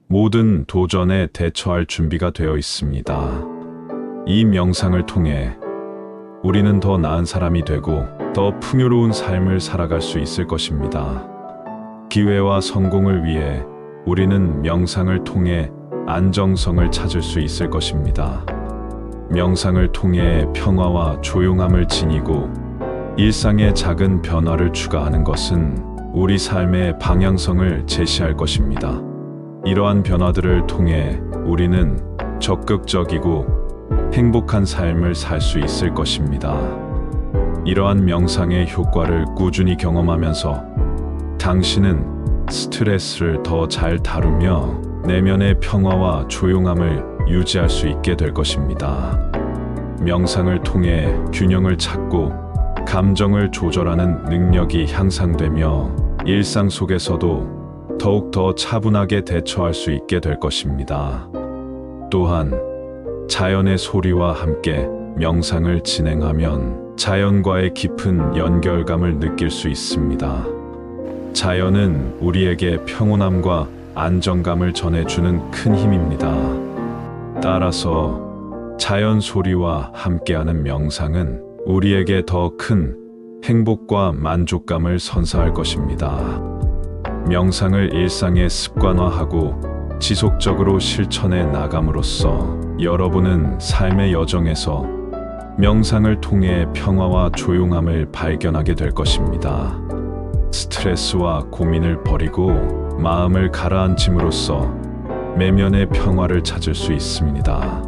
모든 도전에 대처할 준비가 되어 있습니다. 이 명상을 통해 우리는 더 나은 사람이 되고 더 풍요로운 삶을 살아갈 수 있을 것입니다. 기회와 성공을 위해 우리는 명상을 통해 안정성을 찾을 수 있을 것입니다. 명상을 통해 평화와 조용함을 지니고 일상의 작은 변화를 추가하는 것은 우리 삶의 방향성을 제시할 것입니다. 이러한 변화들을 통해 우리는 적극적이고 행복한 삶을 살 수 있을 것입니다. 이러한 명상의 효과를 꾸준히 경험하면서 당신은 스트레스를 더 잘 다루며 내면의 평화와 조용함을 유지할 수 있게 될 것입니다. 명상을 통해 균형을 찾고 감정을 조절하는 능력이 향상되며 일상 속에서도 더욱더 차분하게 대처할 수 있게 될 것입니다. 또한 자연의 소리와 함께 명상을 진행하면 자연과의 깊은 연결감을 느낄 수 있습니다. 자연은 우리에게 평온함과 안정감을 전해주는 큰 힘입니다. 따라서 자연 소리와 함께하는 명상은 우리에게 더 큰 행복과 만족감을 선사할 것입니다. 명상을 일상에 습관화하고 지속적으로 실천해 나감으로써 여러분은 삶의 여정에서 명상을 통해 평화와 조용함을 발견하게 될 것입니다. 스트레스와 고민을 버리고 마음을 가라앉힘으로써 내면의 평화를 찾을 수 있습니다.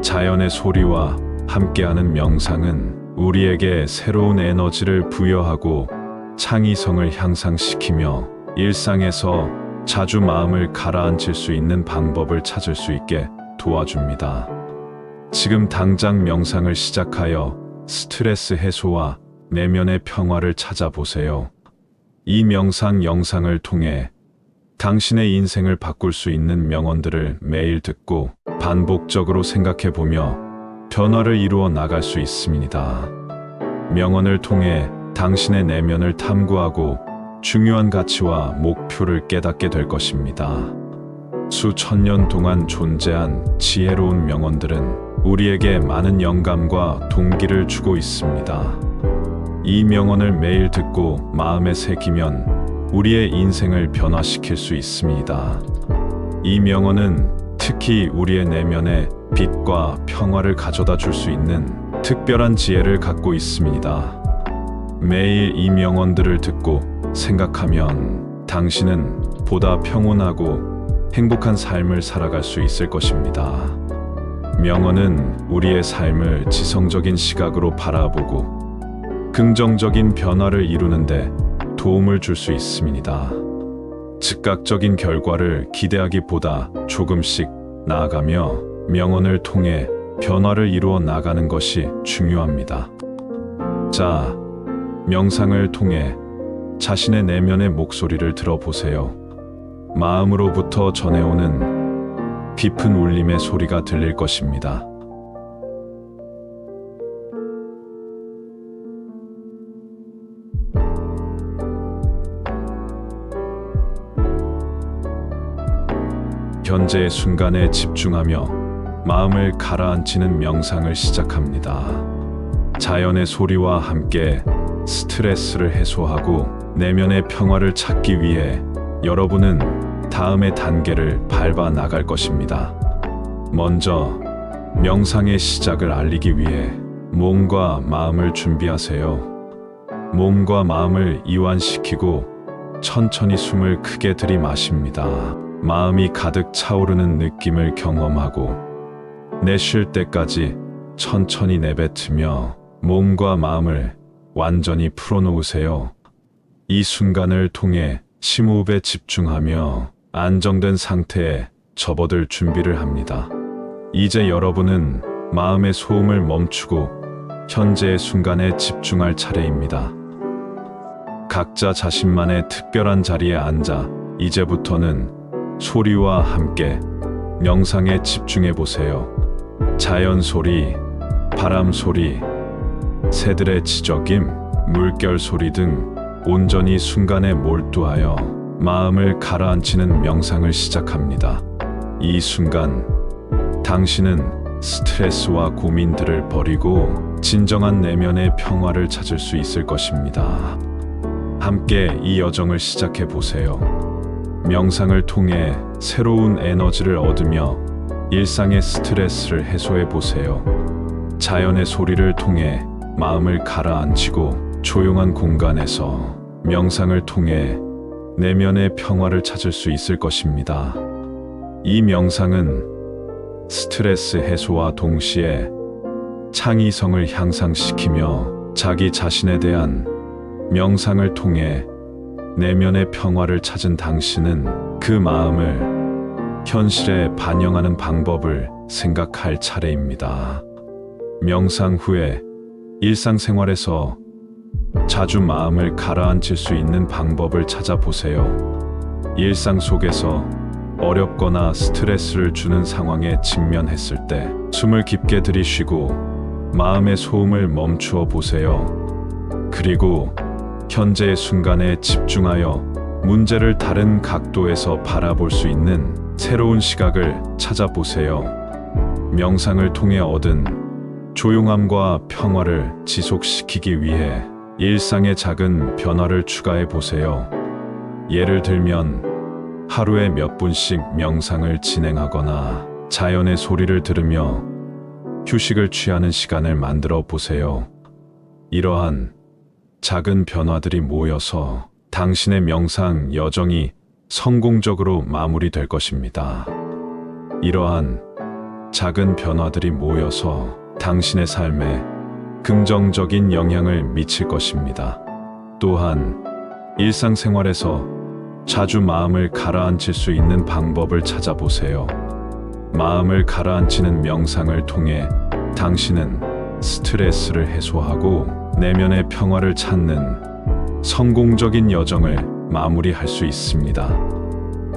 자연의 소리와 함께하는 명상은 우리에게 새로운 에너지를 부여하고 창의성을 향상시키며 일상에서 자주 마음을 가라앉힐 수 있는 방법을 찾을 수 있게 도와줍니다. 지금 당장 명상을 시작하여 스트레스 해소와 내면의 평화를 찾아보세요. 이 명상 영상을 통해 당신의 인생을 바꿀 수 있는 명언들을 매일 듣고 반복적으로 생각해보며 변화를 이루어 나갈 수 있습니다. 명언을 통해 당신의 내면을 탐구하고 중요한 가치와 목표를 깨닫게 될 것입니다. 수천 년 동안 존재한 지혜로운 명언들은 우리에게 많은 영감과 동기를 주고 있습니다. 이 명언을 매일 듣고 마음에 새기면 우리의 인생을 변화시킬 수 있습니다. 이 명언은 특히 우리의 내면에 빛과 평화를 가져다 줄 수 있는 특별한 지혜를 갖고 있습니다. 매일 이 명언들을 듣고 생각하면 당신은 보다 평온하고 행복한 삶을 살아갈 수 있을 것입니다. 명언은 우리의 삶을 지성적인 시각으로 바라보고 긍정적인 변화를 이루는데 도움을 줄 수 있습니다. 즉각적인 결과를 기대하기보다 조금씩 나아가며 명언을 통해 변화를 이루어 나가는 것이 중요합니다. 자, 명상을 통해 자신의 내면의 목소리를 들어보세요. 마음으로부터 전해오는 깊은 울림의 소리가 들릴 것입니다. 현재의 순간에 집중하며 마음을 가라앉히는 명상을 시작합니다. 자연의 소리와 함께 스트레스를 해소하고 내면의 평화를 찾기 위해 여러분은 다음의 단계를 밟아 나갈 것입니다. 먼저 명상의 시작을 알리기 위해 몸과 마음을 준비하세요. 몸과 마음을 이완시키고 천천히 숨을 크게 들이마십니다. 마음이 가득 차오르는 느낌을 경험하고 내쉴 때까지 천천히 내뱉으며 몸과 마음을 완전히 풀어놓으세요. 이 순간을 통해 심호흡에 집중하며 안정된 상태에 접어들 준비를 합니다. 이제 여러분은 마음의 소음을 멈추고 현재의 순간에 집중할 차례입니다. 각자 자신만의 특별한 자리에 앉아 이제부터는 소리와 함께 명상에 집중해 보세요. 자연 소리, 바람 소리, 새들의 지저귐, 물결 소리 등 온전히 순간에 몰두하여 마음을 가라앉히는 명상을 시작합니다. 이 순간 당신은 스트레스와 고민들을 버리고 진정한 내면의 평화를 찾을 수 있을 것입니다. 함께 이 여정을 시작해 보세요. 명상을 통해 새로운 에너지를 얻으며 일상의 스트레스를 해소해 보세요. 자연의 소리를 통해 마음을 가라앉히고 조용한 공간에서 명상을 통해 내면의 평화를 찾을 수 있을 것입니다. 이 명상은 스트레스 해소와 동시에 창의성을 향상시키며 자기 자신에 대한 명상을 통해 내면의 평화를 찾은 당신은 그 마음을 현실에 반영하는 방법을 생각할 차례입니다. 명상 후에 일상생활에서 자주 마음을 가라앉힐 수 있는 방법을 찾아보세요. 일상 속에서 어렵거나 스트레스를 주는 상황에 직면했을 때 숨을 깊게 들이쉬고 마음의 소음을 멈추어 보세요. 그리고 현재의 순간에 집중하여 문제를 다른 각도에서 바라볼 수 있는 새로운 시각을 찾아보세요. 명상을 통해 얻은 조용함과 평화를 지속시키기 위해 일상의 작은 변화를 추가해 보세요. 예를 들면 하루에 몇 분씩 명상을 진행하거나 자연의 소리를 들으며 휴식을 취하는 시간을 만들어 보세요. 이러한 작은 변화들이 모여서 당신의 명상 여정이 성공적으로 마무리될 것입니다. 이러한 작은 변화들이 모여서 당신의 삶에 긍정적인 영향을 미칠 것입니다. 또한 일상생활에서 자주 마음을 가라앉힐 수 있는 방법을 찾아보세요. 마음을 가라앉히는 명상을 통해 당신은 스트레스를 해소하고 내면의 평화를 찾는 성공적인 여정을 마무리할 수 있습니다.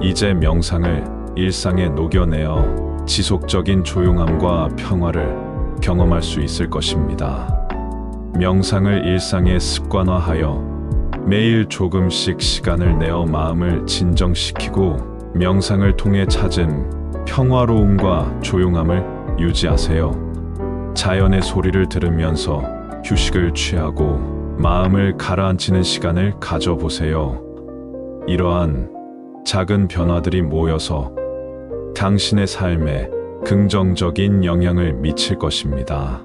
이제 명상을 일상에 녹여내어 지속적인 조용함과 평화를 경험할 수 있을 것입니다. 명상을 일상에 습관화하여 매일 조금씩 시간을 내어 마음을 진정시키고 명상을 통해 찾은 평화로움과 조용함을 유지하세요. 자연의 소리를 들으면서 휴식을 취하고 마음을 가라앉히는 시간을 가져보세요. 이러한 작은 변화들이 모여서 당신의 삶에 긍정적인 영향을 미칠 것입니다.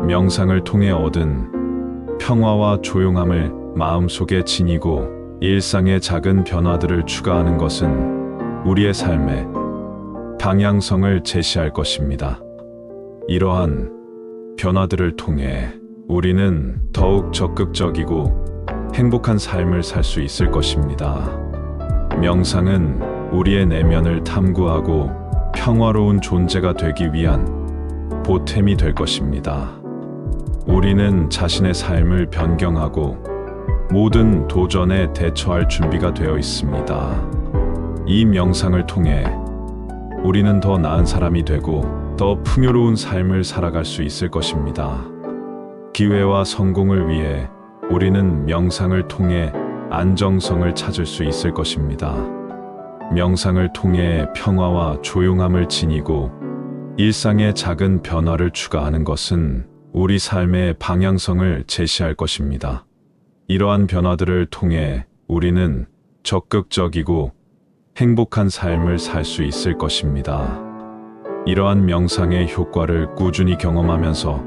명상을 통해 얻은 평화와 조용함을 마음속에 지니고 일상의 작은 변화들을 추가하는 것은 우리의 삶의 방향성을 제시할 것입니다. 이러한 변화들을 통해 우리는 더욱 적극적이고 행복한 삶을 살 수 있을 것입니다. 명상은 우리의 내면을 탐구하고 평화로운 존재가 되기 위한 보탬이 될 것입니다. 우리는 자신의 삶을 변경하고 모든 도전에 대처할 준비가 되어 있습니다. 이 명상을 통해 우리는 더 나은 사람이 되고 더 풍요로운 삶을 살아갈 수 있을 것입니다. 기회와 성공을 위해 우리는 명상을 통해 안정성을 찾을 수 있을 것입니다. 명상을 통해 평화와 조용함을 지니고 일상의 작은 변화를 추가하는 것은 우리 삶의 방향성을 제시할 것입니다. 이러한 변화들을 통해 우리는 적극적이고 행복한 삶을 살 수 있을 것입니다. 이러한 명상의 효과를 꾸준히 경험하면서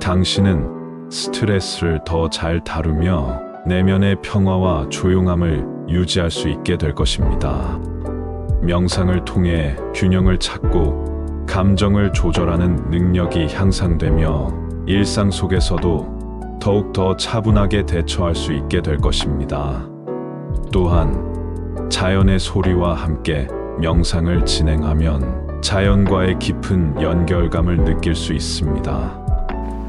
당신은 스트레스를 더 잘 다루며 내면의 평화와 조용함을 유지할 수 있게 될 것입니다. 명상을 통해 균형을 찾고 감정을 조절하는 능력이 향상되며 일상 속에서도 더욱더 차분하게 대처할 수 있게 될 것입니다. 또한 자연의 소리와 함께 명상을 진행하면 자연과의 깊은 연결감을 느낄 수 있습니다.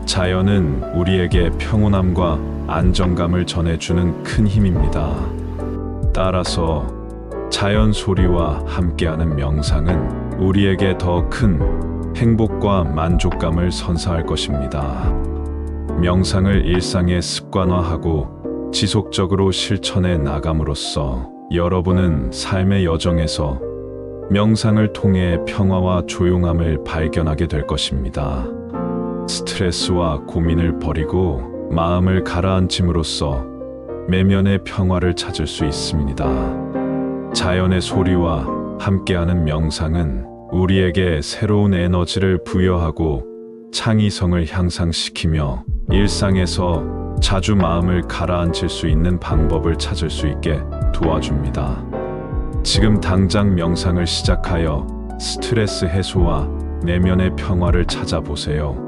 자연은 우리에게 평온함과 안정감을 전해주는 큰 힘입니다. 따라서 자연 소리와 함께하는 명상은 우리에게 더 큰 행복과 만족감을 선사할 것입니다. 명상을 일상에 습관화하고 지속적으로 실천해 나감으로써 여러분은 삶의 여정에서 명상을 통해 평화와 조용함을 발견하게 될 것입니다. 스트레스와 고민을 버리고 마음을 가라앉힘으로써 내면의 평화를 찾을 수 있습니다. 자연의 소리와 함께하는 명상은 우리에게 새로운 에너지를 부여하고 창의성을 향상시키며 일상에서 자주 마음을 가라앉힐 수 있는 방법을 찾을 수 있게 도와줍니다. 지금 당장 명상을 시작하여 스트레스 해소와 내면의 평화를 찾아보세요.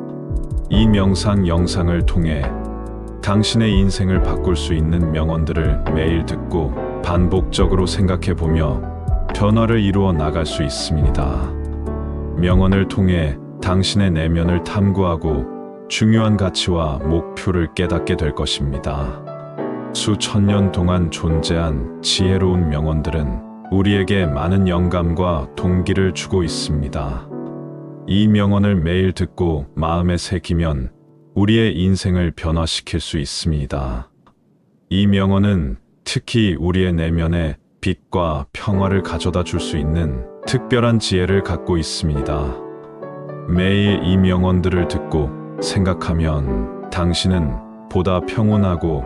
이 명상 영상을 통해 당신의 인생을 바꿀 수 있는 명언들을 매일 듣고 반복적으로 생각해보며 변화를 이루어 나갈 수 있습니다. 명언을 통해 당신의 내면을 탐구하고 중요한 가치와 목표를 깨닫게 될 것입니다. 수천 년 동안 존재한 지혜로운 명언들은 우리에게 많은 영감과 동기를 주고 있습니다. 이 명언을 매일 듣고 마음에 새기면 우리의 인생을 변화시킬 수 있습니다. 이 명언은 특히 우리의 내면에 빛과 평화를 가져다 줄 수 있는 특별한 지혜를 갖고 있습니다. 매일 이 명언들을 듣고 생각하면 당신은 보다 평온하고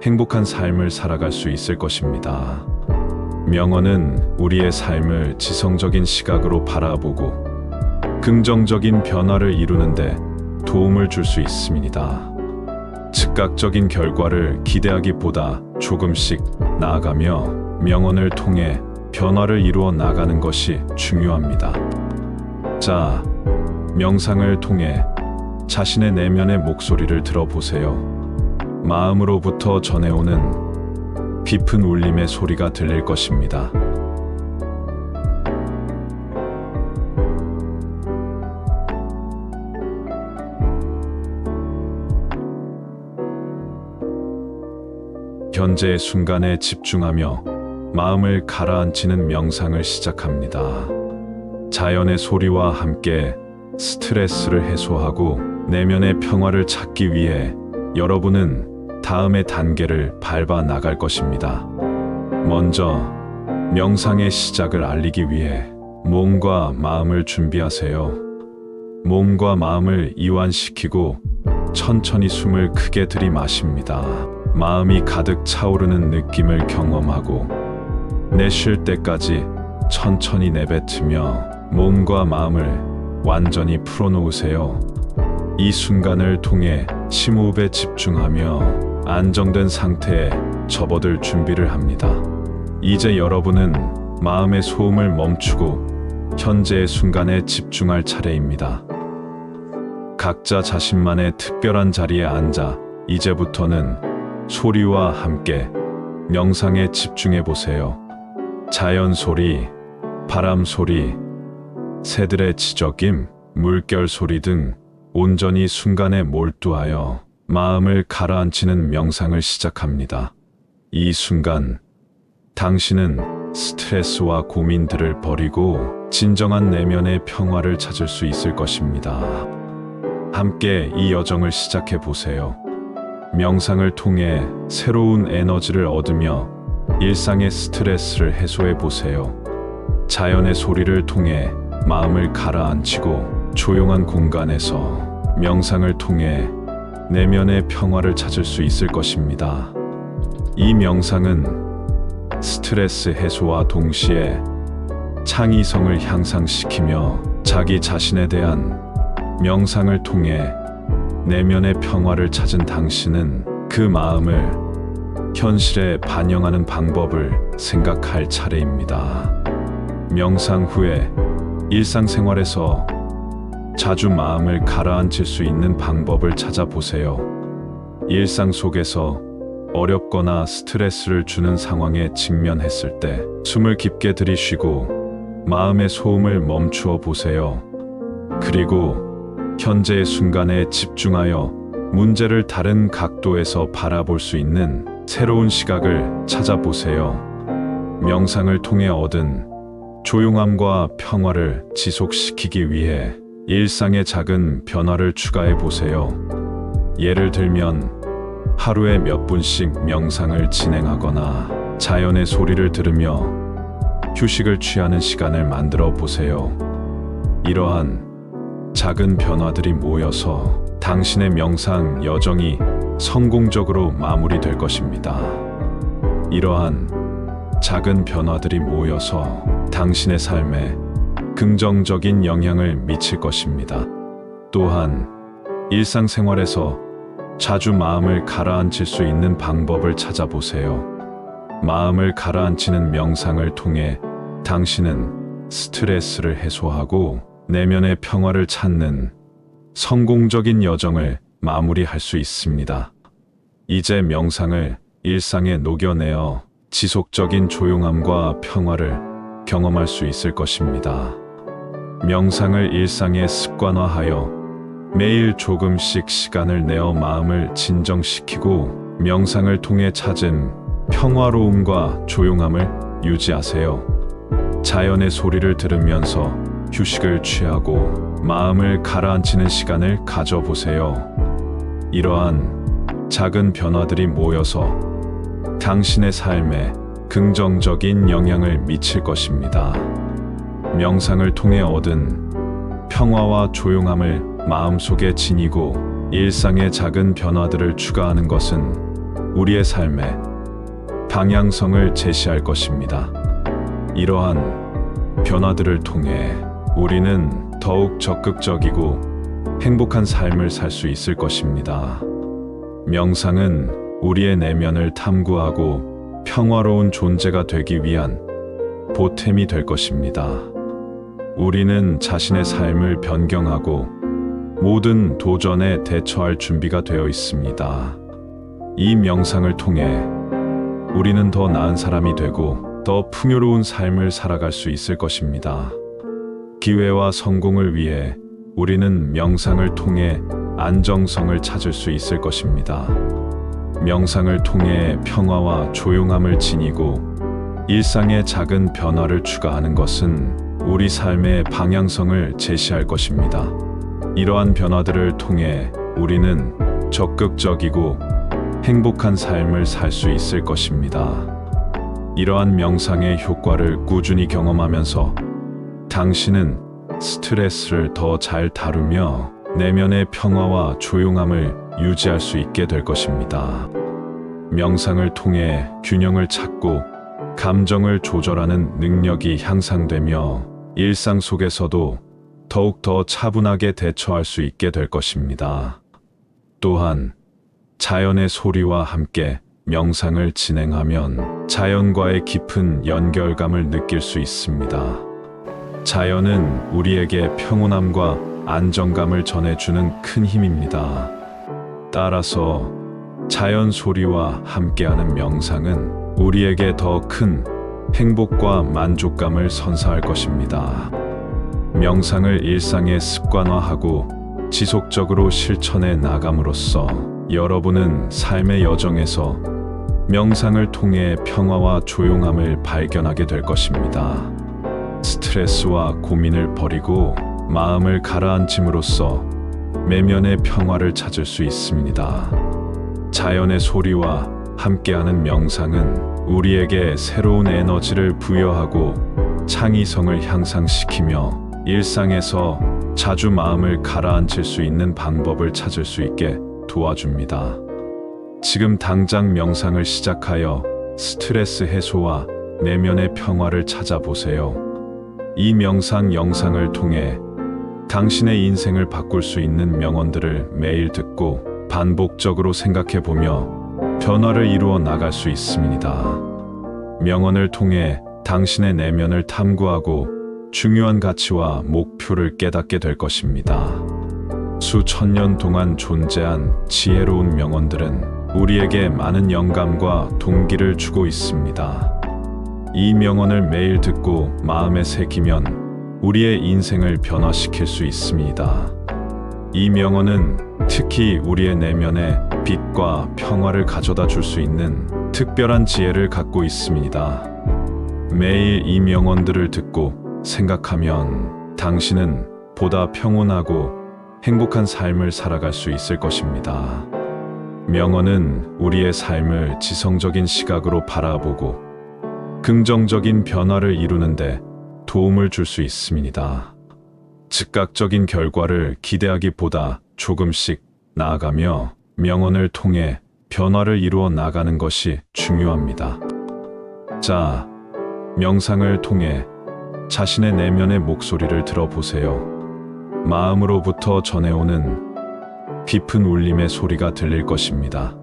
행복한 삶을 살아갈 수 있을 것입니다. 명언은 우리의 삶을 지성적인 시각으로 바라보고 긍정적인 변화를 이루는데 도움을 줄 수 있습니다. 즉각적인 결과를 기대하기보다 조금씩 나아가며 명언을 통해 변화를 이루어 나가는 것이 중요합니다. 자, 명상을 통해 자신의 내면의 목소리를 들어보세요. 마음으로부터 전해오는 깊은 울림의 소리가 들릴 것입니다. 현재의 순간에 집중하며 마음을 가라앉히는 명상을 시작합니다. 자연의 소리와 함께 스트레스를 해소하고 내면의 평화를 찾기 위해 여러분은 다음의 단계를 밟아 나갈 것입니다. 먼저 명상의 시작을 알리기 위해 몸과 마음을 준비하세요. 몸과 마음을 이완시키고 천천히 숨을 크게 들이마십니다. 마음이 가득 차오르는 느낌을 경험하고 내쉴 때까지 천천히 내뱉으며 몸과 마음을 완전히 풀어놓으세요. 이 순간을 통해 심호흡에 집중하며 안정된 상태에 접어들 준비를 합니다. 이제 여러분은 마음의 소음을 멈추고 현재의 순간에 집중할 차례입니다. 각자 자신만의 특별한 자리에 앉아 이제부터는 소리와 함께 명상에 집중해 보세요. 자연 소리, 바람 소리, 새들의 지저김, 물결 소리 등 온전히 순간에 몰두하여 마음을 가라앉히는 명상을 시작합니다. 이 순간 당신은 스트레스와 고민들을 버리고 진정한 내면의 평화를 찾을 수 있을 것입니다. 함께 이 여정을 시작해 보세요. 명상을 통해 새로운 에너지를 얻으며 일상의 스트레스를 해소해 보세요. 자연의 소리를 통해 마음을 가라앉히고 조용한 공간에서 명상을 통해 내면의 평화를 찾을 수 있을 것입니다. 이 명상은 스트레스 해소와 동시에 창의성을 향상시키며 자기 자신에 대한 명상을 통해 내면의 평화를 찾은 당신은 그 마음을 현실에 반영하는 방법을 생각할 차례입니다. 명상 후에 일상생활에서 자주 마음을 가라앉힐 수 있는 방법을 찾아보세요. 일상 속에서 어렵거나 스트레스를 주는 상황에 직면했을 때 숨을 깊게 들이쉬고 마음의 소음을 멈추어 보세요. 그리고 현재의 순간에 집중하여 문제를 다른 각도에서 바라볼 수 있는 새로운 시각을 찾아보세요. 명상을 통해 얻은 조용함과 평화를 지속시키기 위해 일상의 작은 변화를 추가해 보세요. 예를 들면 하루에 몇 분씩 명상을 진행하거나 자연의 소리를 들으며 휴식을 취하는 시간을 만들어 보세요. 이러한 작은 변화들이 모여서 당신의 명상 여정이 성공적으로 마무리될 것입니다. 이러한 작은 변화들이 모여서 당신의 삶에 긍정적인 영향을 미칠 것입니다. 또한 일상생활에서 자주 마음을 가라앉힐 수 있는 방법을 찾아보세요. 마음을 가라앉히는 명상을 통해 당신은 스트레스를 해소하고 내면의 평화를 찾는 성공적인 여정을 마무리할 수 있습니다. 이제 명상을 일상에 녹여내어 지속적인 조용함과 평화를 경험할 수 있을 것입니다. 명상을 일상에 습관화하여 매일 조금씩 시간을 내어 마음을 진정시키고 명상을 통해 찾은 평화로움과 조용함을 유지하세요. 자연의 소리를 들으면서 휴식을 취하고 마음을 가라앉히는 시간을 가져보세요. 이러한 작은 변화들이 모여서 당신의 삶에 긍정적인 영향을 미칠 것입니다. 명상을 통해 얻은 평화와 조용함을 마음속에 지니고 일상의 작은 변화들을 추가하는 것은 우리의 삶의 방향성을 제시할 것입니다. 이러한 변화들을 통해 우리는 더욱 적극적이고 행복한 삶을 살 수 있을 것입니다. 명상은 우리의 내면을 탐구하고 평화로운 존재가 되기 위한 보탬이 될 것입니다. 우리는 자신의 삶을 변경하고 모든 도전에 대처할 준비가 되어 있습니다. 이 명상을 통해 우리는 더 나은 사람이 되고 더 풍요로운 삶을 살아갈 수 있을 것입니다. 기회와 성공을 위해 우리는 명상을 통해 안정성을 찾을 수 있을 것입니다. 명상을 통해 평화와 조용함을 지니고 일상의 작은 변화를 추가하는 것은 우리 삶의 방향성을 제시할 것입니다. 이러한 변화들을 통해 우리는 적극적이고 행복한 삶을 살 수 있을 것입니다. 이러한 명상의 효과를 꾸준히 경험하면서 당신은 스트레스를 더 잘 다루며 내면의 평화와 조용함을 유지할 수 있게 될 것입니다. 명상을 통해 균형을 찾고 감정을 조절하는 능력이 향상되며 일상 속에서도 더욱더 차분하게 대처할 수 있게 될 것입니다. 또한 자연의 소리와 함께 명상을 진행하면 자연과의 깊은 연결감을 느낄 수 있습니다. 자연은 우리에게 평온함과 안정감을 전해주는 큰 힘입니다. 따라서 자연 소리와 함께하는 명상은 우리에게 더 큰 행복과 만족감을 선사할 것입니다. 명상을 일상에 습관화하고 지속적으로 실천해 나감으로써 여러분은 삶의 여정에서 명상을 통해 평화와 조용함을 발견하게 될 것입니다. 스트레스와 고민을 버리고 마음을 가라앉힘으로써 내면의 평화를 찾을 수 있습니다. 자연의 소리와 함께하는 명상은 우리에게 새로운 에너지를 부여하고 창의성을 향상시키며 일상에서 자주 마음을 가라앉힐 수 있는 방법을 찾을 수 있게 도와줍니다. 지금 당장 명상을 시작하여 스트레스 해소와 내면의 평화를 찾아보세요. 이 명상 영상을 통해 당신의 인생을 바꿀 수 있는 명언들을 매일 듣고 반복적으로 생각해 보며 변화를 이루어 나갈 수 있습니다. 명언을 통해 당신의 내면을 탐구하고 중요한 가치와 목표를 깨닫게 될 것입니다. 수천 년 동안 존재한 지혜로운 명언들은 우리에게 많은 영감과 동기를 주고 있습니다. 이 명언을 매일 듣고 마음에 새기면 우리의 인생을 변화시킬 수 있습니다. 이 명언은 특히 우리의 내면에 빛과 평화를 가져다 줄 수 있는 특별한 지혜를 갖고 있습니다. 매일 이 명언들을 듣고 생각하면 당신은 보다 평온하고 행복한 삶을 살아갈 수 있을 것입니다. 명언은 우리의 삶을 지성적인 시각으로 바라보고 긍정적인 변화를 이루는데 도움을 줄 수 있습니다. 즉각적인 결과를 기대하기보다 조금씩 나아가며 명언을 통해 변화를 이루어 나가는 것이 중요합니다. 자, 명상을 통해 자신의 내면의 목소리를 들어보세요. 마음으로부터 전해오는 깊은 울림의 소리가 들릴 것입니다.